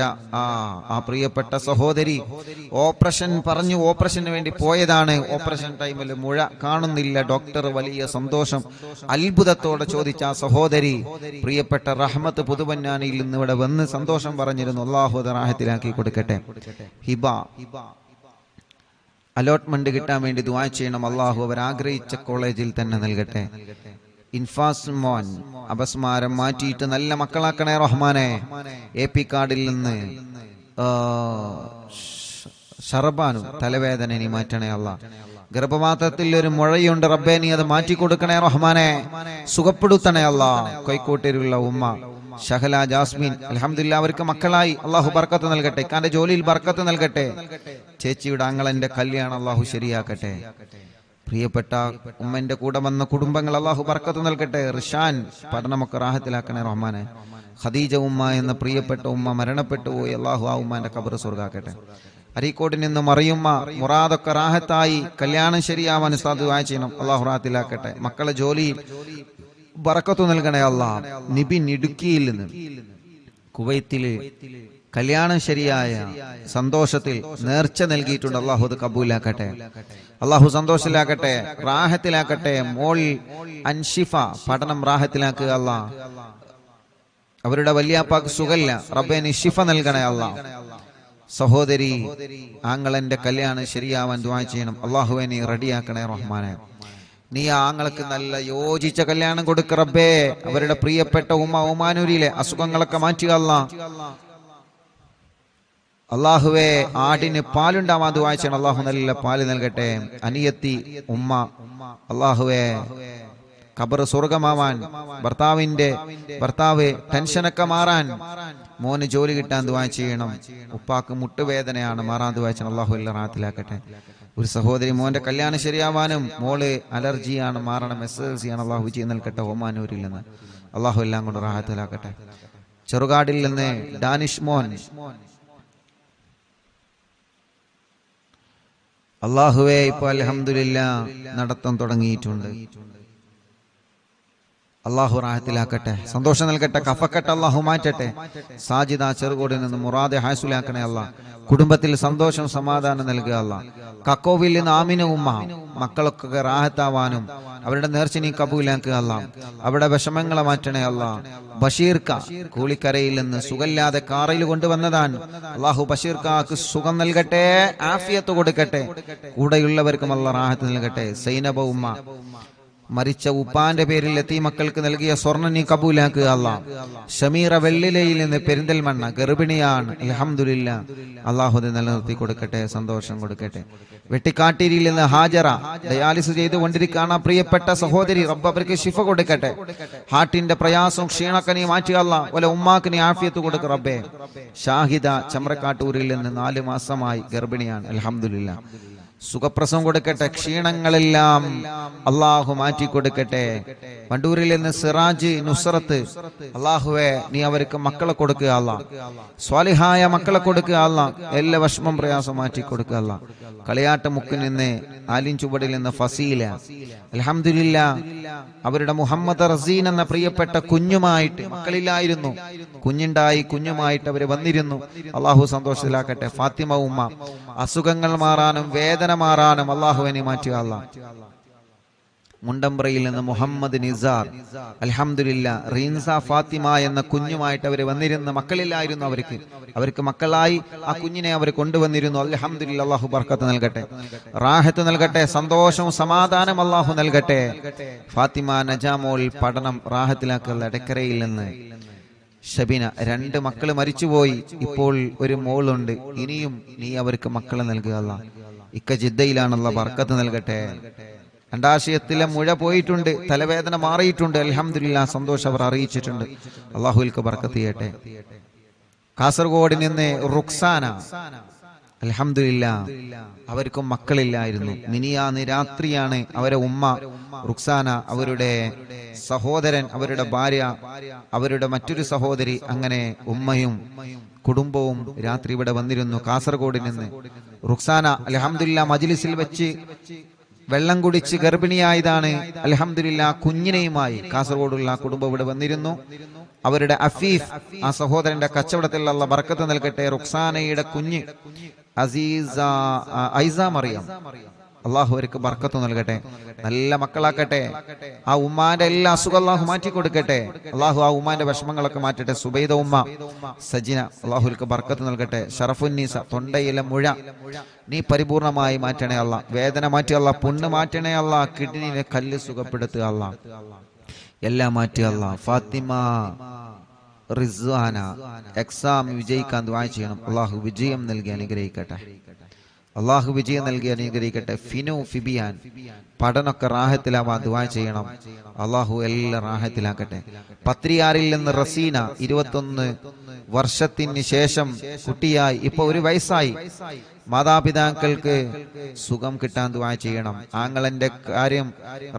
ആ പ്രിയപ്പെട്ട സഹോദരി ഓപ്പറേഷൻ പറഞ്ഞു, ഓപ്പറേഷന് വേണ്ടി പോയതാണ്. ഓപ്പറേഷൻ ടൈമിൽ മുഴ കാണുന്നില്ല. ഡോക്ടർ വലിയ സന്തോഷം അത്ഭുതത്തോടെ ചോദിച്ച ആ സഹോദരി പ്രിയപ്പെട്ട റഹ്മത്ത് പുതുപന്നാനിയിൽ നിന്ന് ഇവിടെ വന്ന് സന്തോഷം പറഞ്ഞിരുന്നു. അല്ലാഹു റാഹത്തിലാക്കി കൊടുക്കട്ടെ. ഹിബ അലോട്ട്മെന്റ് കിട്ടാൻ വേണ്ടി ദുആ ചെയ്യണം. അള്ളാഹു അവർ ആഗ്രഹിച്ച കോളേജിൽ തന്നെ നൽകട്ടെ. ഇൻഫാസ് മോൻ അപസ്മാരം മാറ്റിയിട്ട് നല്ല മക്കളാക്കണേ റഹ്മാനെ. AP കാർഡിൽ നിന്ന് ഷർബാനു തലവേദന നീ മാറ്റണേ അല്ലാ. ഗർഭപാത്രത്തിൽ ഒരു മുഴയുണ്ട് റബ്ബേ നീ അത് മാറ്റി കൊടുക്കണേ റഹ്മാനെ, സുഖപ്പെടുത്തണേ അല്ലാ. കോഴിക്കോട്ടിലുള്ള ഉമ്മ ഷഹല ജാസ്മിൻ അൽഹംദുലില്ലാ അവർക്ക് മക്കളായി, അള്ളാഹു ബർക്കത്ത് നൽകട്ടെ. ഇക്കാന്റെ ജോലിയിൽ ബർക്കത്ത് നൽകട്ടെ. ചേച്ചിയുടെ ആങ്ങളന്റെ കല്യാണം അള്ളാഹു ശരിയാക്കട്ടെ. പ്രിയപ്പെട്ട ഉമ്മന്റെ കൂടെ വന്ന കുടുംബങ്ങൾ അള്ളാഹു ബർക്കത്ത് നൽകട്ടെ. റിഷാൻ പഠനമൊക്കെ റാഹത്തിലാക്കണേ റഹ്മാനെ. ഖദീജ ഉമ്മ എന്ന പ്രിയപ്പെട്ട ഉമ്മ മരണപ്പെട്ടു പോയി, അള്ളാഹു ആ ഉമ്മാന്റെ ഖബർ സ്വർഗ്ഗാക്കട്ടെ. അരീക്കോട്ടിൽ നിന്ന് മറിയുമ്മ മുറാദൊക്കെ റാഹത്തായി, കല്യാണം ശരിയാവാൻ ഉസ്താദ് ദുആ ചെയ്യണം, അള്ളാഹു റാഹത്തിലാക്കട്ടെ. മക്കളെ ജോലിയിൽ ബർക്കത്ത് നൽകണേ അല്ലാ. നിബിൻ ഇടുക്കിയിൽ നിന്ന് കുവൈത്തില് കല്യാണം ശരിയായ സന്തോഷത്തിൽ നേർച്ച നൽകിയിട്ടുണ്ട്. അള്ളാഹു അത് കബൂലാക്കട്ടെ, അള്ളാഹു സന്തോഷത്തിലാക്കട്ടെ, റാഹത്തിലാക്കട്ടെ. മോൾ അൻഷിഫ പഠനം റാഹത്തിലാക്കുക അല്ലാഹ്. അവരുടെ വല്യാപ്പാക്ക് സുഖല്ല, റബ്ബേ നീ ശിഫ നൽകണേ അല്ലാഹ്. സഹോദരി ആങ്ങളന്റെ കല്യാണം ശരിയാവാൻ ദുആ ചെയ്യണം. അള്ളാഹുവെ നീ റെഡിയാക്കണേ റഹ്മാനെ. നീ ആങ്ങൾക്ക് നല്ല യോജിച്ച കല്യാണം കൊടുക്ക റബ്ബേ. അവരുടെ പ്രിയപ്പെട്ട ഒമാനൂരിലെ അസുഖങ്ങളൊക്കെ മാറ്റുക അല്ലാഹ്. അള്ളാഹുവെ ആടിന് പാലുണ്ടാവാൻ ദുആ ചെയ്യണം. അള്ളാഹു നല്ല പാല് നൽകട്ടെ. അനിയത്തി ഉമ്മ, അള്ളാഹുവെ ഖബർ സ്വർഗമാവാൻ, ഭർത്താവ് ടെൻഷനൊക്കെ മാറാൻ, മോന് ജോലി കിട്ടാൻ ദുആ ചെയ്യണം. ഉപ്പാക്ക് മുട്ടുവേദനയാണ്, മാറാൻ ദുആ ചെയ്യണം. അള്ളാഹു എല്ലാം റാഹത്തിലാക്കട്ടെ. ഒരു സഹോദരി മോന്റെ കല്യാണം ശരിയാവാനും, മോള് അലർജിയാണ്, മാറണം, SSLC ആണ്. അള്ളാഹു വിജയം നൽകട്ടെ. ഒമാനൂരിൽ നിന്ന് അള്ളാഹു എല്ലാം കൊണ്ട് റാഹത്തിലാക്കട്ടെ. ചെറുകാടിൽ നിന്ന് ഡാനിഷ് മോൻ, അള്ളാഹുവേ ഇപ്പൊ അൽഹംദുലില്ലാഹ് നടത്തം തുടങ്ങിയിട്ടുണ്ട്. അള്ളാഹു റാഹത്തിലാക്കട്ടെ, സന്തോഷം നൽകട്ടെ, കഫക്കെട്ട് അള്ളാഹു മാറ്റട്ടെ. സാജിദ ചെറുകോടിൽ നിന്ന് മുറാദെ ഹാസുലാക്കണേ അള്ളാഹ്. കുടുംബത്തിൽ സന്തോഷം സമാധാനം നൽകുക അള്ളാഹ്. കക്കോവിൽ നിന്ന് ആമിന ഉമ്മ, മക്കളൊക്കെ റാഹത്താവാനും അവരുടെ നേർച്ച നീ കബൂലാക്കുക അള്ളാഹ്. അവരുടെ വിഷമങ്ങളെ മാറ്റണേ അള്ളാഹ്. ബഷീർക്ക കൂളിക്കരയിൽ നിന്ന് സുഖമില്ലാതെ കാറിൽ കൊണ്ടുവന്നതാണ്. അള്ളാഹു ബഷീർക്കാക്ക് സുഖം നൽകട്ടെ, ആഫിയത്ത് കൊടുക്കട്ടെ. കൂടെയുള്ളവർക്കും അള്ളാഹ് റാഹത്ത് നൽകട്ടെ. സൈനബ ഉമ്മ, മരിച്ച ഉപ്പാന്റെ പേരിൽ എത്തി മക്കൾക്ക് നൽകിയ സ്വർണ്ണം നീ കബൂലാക്കുക അല്ലാഹ്. ഷമീറ വെള്ളിലയിൽ നിന്ന് പെരിന്തൽമണ്ണ ഗർഭിണിയാണ്, അൽഹംദുലില്ലാഹ്. അള്ളാഹു നിലനിർത്തി കൊടുക്കട്ടെ, സന്തോഷം കൊടുക്കട്ടെ. വെട്ടിക്കാട്ടിരിയിൽ നിന്ന് ഹാജറ ഡയാലിസ് ചെയ്തുകൊണ്ടിരിക്കുകയാണ് പ്രിയപ്പെട്ട സഹോദരി. റബ്ബ് അവർക്ക് ശിഫ കൊടുക്കട്ടെ. ഹാർട്ടിന്റെ പ്രയാസവും ക്ഷീണൊക്കെ നീ മാറ്റുക അല്ലാഹ്. ഓലെ ഉമ്മാക്ക് നീ ആഫിയത്ത് കൊടുക്ക റബ്ബേ. ഷാഹിദ ചമ്രക്കാട്ടൂരിൽ നിന്ന് 4 മാസമായി ഗർഭിണിയാണ്, അൽഹംദുലില്ലാഹ്. സുഖപ്രസവം കൊടുക്കട്ടെ. ക്ഷീണങ്ങളെല്ലാം അള്ളാഹു മാറ്റി കൊടുക്കട്ടെ. വണ്ടൂരിൽ നിന്ന് സിറാജ് നുസ്രത്ത്, അള്ളാഹുവെ നീ അവർക്ക് മക്കളെ കൊടുക്കുക അല്ലാഹ്. സ്വാലിഹായ മക്കളെ കൊടുക്കുക അല്ലാഹ്. എല്ലാ വിഷമം പ്രയാസം മാറ്റി കൊടുക്കുക അല്ലാഹ്. കളിയാട്ട മുക്കിൽ നിന്ന് ആലിൻ ചുവടിൽ നിന്ന് ഫസീല, അൽഹംദുലില്ലാഹ്. അവരുടെ മുഹമ്മദ് റസീൻ എന്ന പ്രിയപ്പെട്ട കുഞ്ഞുമായിട്ട്, മക്കളില്ലായിരുന്നു, കുഞ്ഞുണ്ടായി, കുഞ്ഞുമായിട്ട് അവര് വന്നിരുന്നു. അള്ളാഹു സന്തോഷത്തിലാക്കട്ടെ. ഫാത്തിമ ഉമ്മ, അസുഖങ്ങൾ മാറാനും വേദന മാറാനും അള്ളാഹുവിനെ മാറ്റുക അല്ലാഹ്. മുണ്ടമ്പ്രയിൽ നിന്ന് മുഹമ്മദ് നിസാർ, അൽഹംദുലില്ലാഹ്. റീൻസ ഫാത്തിമ എന്ന കുഞ്ഞുമായിട്ട് അവർ വന്നിരുന്ന, മക്കളില്ലായിരുന്നു അവർക്ക് മക്കളായി ആ കുഞ്ഞിനെ അവർ കൊണ്ടുവന്നിരുന്നു. അൽഹംദുലില്ലാഹ്. അള്ളാഹു ബർക്കത്ത് നൽകട്ടെ, റാഹത്ത് നൽകട്ടെ, സന്തോഷവും സമാധാനം അള്ളാഹു നൽകട്ടെ. ഫാത്തിമ നജാമോൾ പഠനം റാഹത്തിലാക്കുക. എടക്കരയിൽ നിന്ന് ഷബിന, 2 മക്കള് മരിച്ചുപോയി, ഇപ്പോൾ ഒരു മോളുണ്ട്. ഇനിയും നീ അവർക്ക് മക്കളെ നൽകുക അല്ലാഹ്. ഇക്ക ജിദ്ദയിലാണുള്ള, ബർക്കത്ത് നൽകട്ടെ. അണ്ടാശയത്തിലെ മുഴ പോയിട്ടുണ്ട്, തലവേദന മാറിയിട്ടുണ്ട്, അൽഹംദുലില്ലാഹ്. സന്തോഷം അവർ അറിയിച്ചിട്ടുണ്ട്. അള്ളാഹുവിൽക്ക് ബർക്കത്ത് ചെയ്യട്ടെ. കാസർഗോഡ് നിന്ന് റുക്സാന, അൽഹംദുലില്ലാഹ്. അവർക്കും മക്കളില്ലായിരുന്നു. മിനിയാന്ന് രാത്രിയാണ് അവരെ ഉമ്മ റുക്സാന, അവരുടെ സഹോദരൻ, അവരുടെ ഭാര്യ, അവരുടെ മറ്റൊരു സഹോദരി, അങ്ങനെ ഉമ്മയും കുടുംബവും രാത്രി ഇവിടെ വന്നിരുന്നു. കാസർഗോഡ് നിന്ന് റുക്സാന അൽഹംദുലില്ലാഹ് മജ്ലിസിൽ വെച്ച് വെള്ളം കുടിച്ച് ഗർഭിണിയായതാണ്. അൽഹംദുലില്ലാഹ് കുഞ്ഞിനെയുമായി കാസർഗോഡുള്ള കുടുംബം ഇവിടെ വന്നിരുന്നു. അവരുടെ അഫീഫ്, ആ സഹോദരന്റെ കച്ചവടത്തിൽ അല്ലാഹ് ബർക്കത്ത് നൽകട്ടെ. റുക്സാനയുടെ കുഞ്ഞ് ഐസ മറിയം, അള്ളാഹു അവർക്ക് ബർക്കത്ത് നൽകട്ടെ, നല്ല മക്കളാക്കട്ടെ. ആ ഉമ്മാന്റെ എല്ലാ അസുഖം അള്ളാഹു മാറ്റി കൊടുക്കട്ടെ. അള്ളാഹു ആ ഉമ്മാന്റെ വിഷമങ്ങളൊക്കെ മാറ്റട്ടെ. സുബൈദ ഉമ്മ, സജിന, അള്ളാഹുൽക്ക് ബർക്കത്ത് നൽകട്ടെ. ഷറഫുന്നീസ, തൊണ്ടയിലെ മുഴ നീ പരിപൂർണമായി മാറ്റണേ അല്ലാഹ്. വേദന മാറ്റി അല്ലാഹ്. പുണ്ണ് മാറ്റണേ അല്ലാഹ്. കിഡ്നിയിലെ കല്ല് സുഖപ്പെടുത്തുക അല്ലാഹ്. എല്ലാം മാറ്റി അല്ലാഹ്. ഫാത്തിമ റിസ്വാന എക്സാം വിജയിക്കാൻ ദുആ ചെയ്യണം. അള്ളാഹു വിജയം നൽകി അനുഗ്രഹിക്കട്ടെ. അള്ളാഹു വിജയം നൽകി അനുഗ്രഹിക്കട്ടെ. ഫിനു ഫിബിയാൻ, പഠനമൊക്കെ റാഹത്തിലാവാൻ ദുആ ചെയ്യണം. അള്ളാഹു എല്ലാം റാഹത്തിലാക്കട്ടെ. പത്രിയാറിൽ നിന്ന് റസീന, 21 വർഷത്തിന് ശേഷം കുട്ടിയായി, ഇപ്പൊ 1 വയസ്സായി. മാതാപിതാക്കൾക്ക് സുഖം കിട്ടാൻ ദുആ ചെയ്യണം. ആങ്ങളന്റെ കാര്യം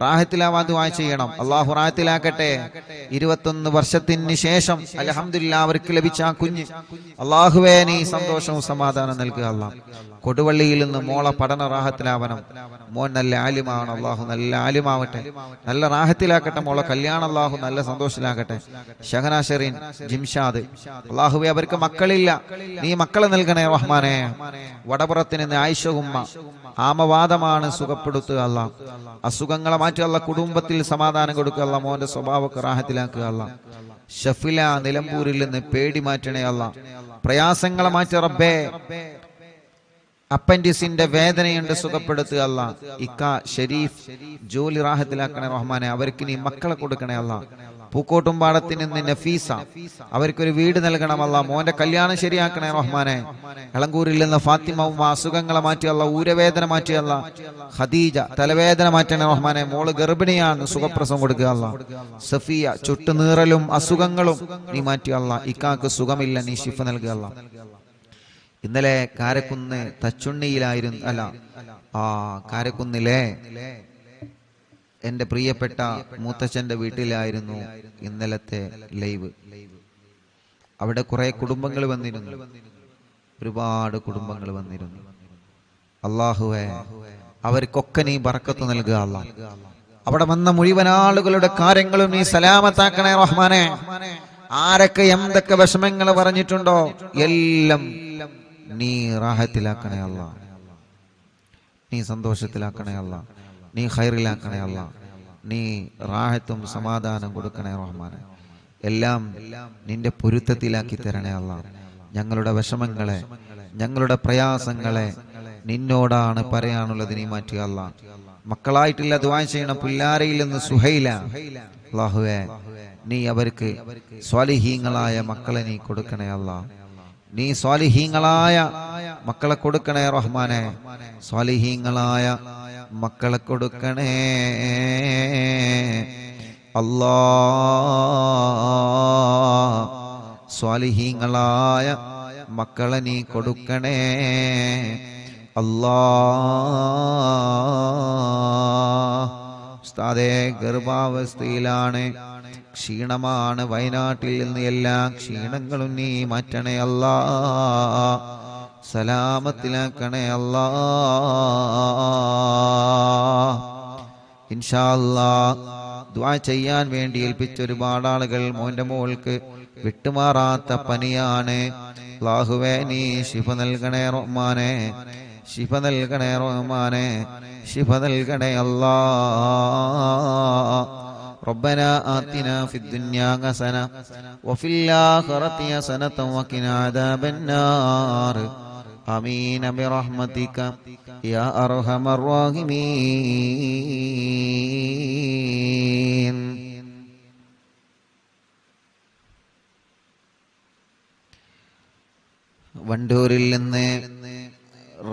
റാഹത്തിലാവാൻ ദുആ ചെയ്യണം. അള്ളാഹു റാഹത്തിലാക്കട്ടെ. 21 വർഷത്തിന് ശേഷം അൽഹംദുലില്ലാഹ് അവർക്ക് ലഭിച്ച ആ കുഞ്ഞ്, അള്ളാഹുവേ നീ സന്തോഷവും സമാധാനം നൽകുക അല്ലാഹ്. കൊടുവള്ളിയിൽ നിന്ന് മോളെ പഠന റാഹത്തിലാവണം. മോൻ നല്ല ആലിമാണ്, അള്ളാഹു നല്ല ആലിമാവട്ടെ, നല്ല റാഹത്തിലാക്കട്ടെ. മോളെ കല്യാണം അള്ളാഹു നല്ല സന്തോഷത്തിലാക്കട്ടെ. ഷഹന ഷെറീൻ, ജിംഷാദ്, അള്ളാഹുവേ അവർക്ക് മക്കളില്ല, നീ മക്കളെ നൽകണേ റഹ്മാനെ. വടപുറത്തിന് നിന്ന് ആയിഷ ഉമ്മ, ആമവാദമാണ്, സുഖപ്പെടുത്തുക അല്ലാ. അസുഖങ്ങളെ മാറ്റുക അല്ലാ. കുടുംബത്തിൽ സമാധാനം കൊടുക്കുക അല്ലാ. മോന്റെ സ്വഭാവമൊക്കെ റാഹത്തിലാക്കുക അല്ലാ. ഷഫില നിലമ്പൂരിൽ നിന്ന് പേടി മാറ്റണേ അല്ലാ. പ്രയാസങ്ങളെ മാറ്റി റബ്ബേ. അപ്പൻഡിസിന്റെ വേദനയുണ്ട്, സുഖപ്പെടുത്തുക അല്ലാ. ഇക്ക ഷെരീഫ് ജോലി റാഹത്തിലാക്കണേ റഹ്മാനെ. അവർക്ക് നീ മക്കളെ കൊടുക്കണേ അല്ലാ. പൂക്കോട്ടുംപാടത്തിൽ നിന്ന് നഫീസ, അവർക്കൊരു വീട് നൽകണമല്ല. മോന്റെ കല്യാണം ശരിയാക്കണേ റഹ്മാനെ. എളങ്കൂരിൽ നിന്ന് ഫാത്തിമ ഉമ്മ, അസുഖങ്ങളെ മാറ്റിയല്ല, ഊരവേദന മാറ്റിയല്ല. ഖദീജ തലവേദന മാറ്റണേ റഹ്മാനെ. മോള് ഗർഭിണിയാണ്, സുഖപ്രസവം കൊടുക്കുക അല്ല. സഫിയ ചുട്ടുനീറലും അസുഖങ്ങളും നീ മാറ്റിയല്ല. ഇക്കാക്ക് സുഖമില്ല, നീ ശിഫ നൽകുക അല്ല. ഇന്നലെ കാരക്കുന്ന് തച്ചുണ്ണിയിലായിരുന്നു, അല്ല കാരക്കുന്നിലെ എന്റെ പ്രിയപ്പെട്ട മൂത്തച്ഛന്റെ വീട്ടിലായിരുന്നു ഇന്നലത്തെ ലൈവ്. അവിടെ കുറെ കുടുംബങ്ങൾ വന്നിരുന്നു, ഒരുപാട് കുടുംബങ്ങൾ വന്നിരുന്നു. അല്ലാഹുവേ അവർക്കൊക്കെ നീ ബർക്കത്ത് നൽകുക അല്ലാ. അവിടെ വന്ന മുഴുവൻ ആളുകളുടെ കാര്യങ്ങളും നീ സലാമത്താക്കണേ റഹ്മാനെ. ആരൊക്കെ എന്തൊക്കെ വിഷമങ്ങൾ പറഞ്ഞിട്ടുണ്ടോ എല്ലാം നീ റാഹത്തിലാക്കണേ അല്ലാ. നീ സന്തോഷത്തിലാക്കണേ അല്ലാ. നീ ഖൈറിലാക്കണേ അല്ലാ. നീ റാഹത്തും സമാധാനം കൊടുക്കണേ റഹ്മാനെ. എല്ലാം നിന്റെ പൊരുത്തത്തിലാക്കി തരണേ അല്ലാ. ഞങ്ങളുടെ വിഷമങ്ങളെ, ഞങ്ങളുടെ പ്രയാസങ്ങളെ നിന്നോടാണ് പറയാനുള്ളത്, നീ മാറ്റുക അല്ലാ. മക്കളായിട്ടില്ല, ദുആ ചെയ്യണം. പുല്ലാരയിൽ നിന്ന് സുഹൈല, അല്ലാഹുവേ നീ അവർക്ക് സ്വാലിഹീങ്ങളായ മക്കളെ നീ കൊടുക്കണേ അല്ലാ. നീ സ്വാലിഹീങ്ങളായ മക്കളെ കൊടുക്കണേ റഹ്മാനെ. സ്വാലിഹീങ്ങളായ മക്കളെ കൊടുക്കണേ അല്ലാ. സ്വാലിഹീങ്ങളായ മക്കളെ നീ കൊടുക്കണേ അല്ലാ. ഉസ്താദേ ഗർഭാവസ്ഥയിലാണ്, ക്ഷീണമാണ്. വയനാട്ടിൽ നിന്ന് എല്ലാ ക്ഷീണങ്ങളും നീ മാറ്റണേ അല്ലാ. സലാമത്തിലാക്കണേ അല്ലാ. ഇൻഷാ അല്ലാഹ് ദുആ ചെയ്യാൻ വേണ്ടി ഏൽപ്പിച്ച ഒരുപാട് ആളുകൾ. മോന്റെ മോൾക്ക് വിട്ടുമാറാത്ത പനിയാണ്. അല്ലാഹുവേ നീ ശിഫ നൽകണേ റഹ്മാനെ. ശിഫ നൽകണേ റഹ്മാനെ. ശിഫ നൽകണേ അല്ലാ. ربنا آتنا في الدنيا حسنة وفي الآخرة حسنة وقنا عذاب النار. آمين برحمتك يا أرحم الراحمين. വണ്ടൂരിൽ നിന്ന്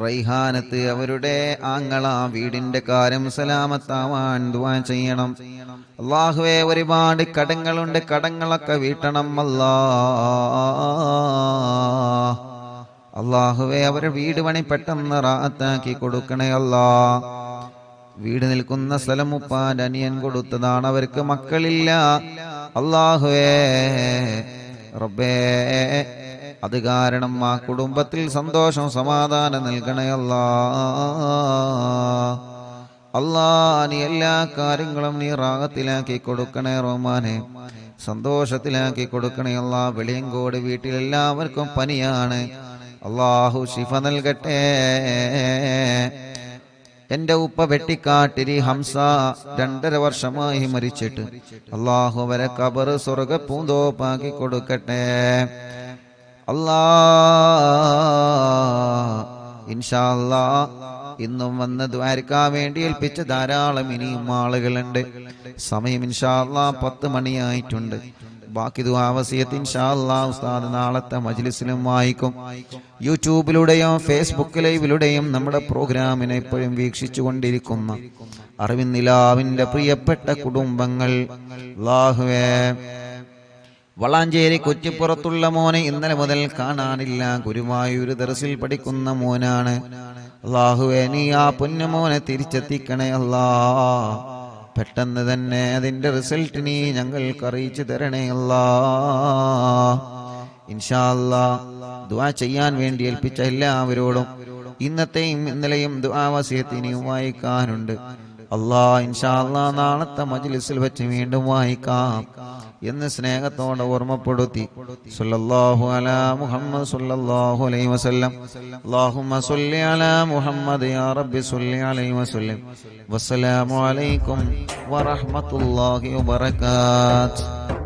റൈഹാനത്ത് അവരുടെ ആങ്ങള വീടിന്റെ കാര്യം സലാമത്താവാൻ ദുആ ചെയ്യണം. അല്ലാഹുവേ ഒരുപാട് കടങ്ങളുണ്ട്, കടങ്ങളൊക്കെ വീട്ടണം അല്ലാ. അല്ലാഹുവേ അവരുടെ വീട് പണി പെട്ടെന്ന് റാഹത്താക്കി കൊടുക്കണേ അല്ലാ. വീട് നിൽക്കുന്ന സ്ഥലം ഉപ്പാന്റെ അനിയൻ കൊടുത്തതാണ്, അവർക്ക് മക്കളില്ല. അല്ലാഹുവേ റബ്ബേ അത് കാരണം ആ കുടുംബത്തിൽ സന്തോഷം സമാധാനം നൽകണേ അല്ലാ. അല്ലാ നീ എല്ലാ കാര്യങ്ങളും നീ റാഹത്തിലാക്കി കൊടുക്കണേ റഹ്മാനെ. സന്തോഷത്തിലാക്കി കൊടുക്കണേ അല്ലാ. വെളിയങ്കോട് വീട്ടിലെല്ലാവർക്കും പനിയാണ്, അല്ലാഹു ശിഫ നൽകട്ടെ. എന്റെ ഉപ്പ വെട്ടിക്കാട്ടിരി ഹംസ 2.5 വർഷമായി മരിച്ചിട്ട്, അല്ലാഹു അവരെ ഖബർ സ്വർഗ്ഗ പൂന്തോപ്പാക്കി കൊടുക്കട്ടെ അല്ലാ. ഇൻഷാ അല്ലാ ഇന്നും വന്ന് ദ്വാരക്കാൻ വേണ്ടി ഏൽപ്പിച്ച ധാരാളം ഇനിയും ആളുകളുണ്ട്. സമയം ഇൻഷാ അല്ലാ 10 മണിയായിട്ടുണ്ട്. ബാക്കി ദുആ വസിയത്ത് ഇൻഷാ അല്ലാ ഉസ്താദ് നാളത്തെ മജ്ലിസിലും വായിക്കും. യൂട്യൂബിലൂടെയും ഫേസ്ബുക്ക് ലൈവിലൂടെയും നമ്മുടെ പ്രോഗ്രാമിനെ എപ്പോഴും വീക്ഷിച്ചു കൊണ്ടിരിക്കുന്ന അറിവിൻ നിലാവിന്റെ പ്രിയപ്പെട്ട കുടുംബങ്ങൾ, അല്ലാഹുവേ വളാഞ്ചേരി കുറ്റിപ്പുറത്തുള്ള മോനെ ഇന്നലെ മുതൽ കാണാനില്ല. ഗുരുവായൂർ ദർസിൽ പഠിക്കുന്ന മോനാണ്. അല്ലാഹുവേ നീ ആ പൊന്നുമോനെ തിരിച്ചെത്തിക്കണേ അല്ലാ. പെട്ടെന്ന് തന്നെ അതിന്റെ റിസൾട്ട് നീ ഞങ്ങൾക്ക് അറിയിച്ചു തരണേ അല്ലാ. ഇൻഷാ അല്ലാ ദുആ ചെയ്യാൻ വേണ്ടി ഏൽപ്പിച്ച എല്ലാവരോടും ഇന്നത്തെയും ഇന്നലെയും ദുആ വസിയത്ത് ഇനിയും വായിക്കാനുണ്ട്. ഇൻഷാ അല്ലാഹ് നാളത്തെ മജ്ലിസിൽ വെച്ച് വീണ്ടും വായിക്കാം എന്ന് സ്നേഹത്തോടെ ഓർമ്മപ്പെടുത്തി. സല്ലല്ലാഹു അലാ മുഹമ്മദ് സല്ലല്ലാഹു അലൈഹി വസല്ലം. അല്ലാഹുമ്മ സ്വല്ലി അലാ മുഹമ്മദ് യാ റബ്ബി സ്വല്ലി അലൈഹി വസല്ലം. വസ്സലാമു അലൈക്കും വറഹ്മത്തുള്ളാഹി വബറകാതുഹു.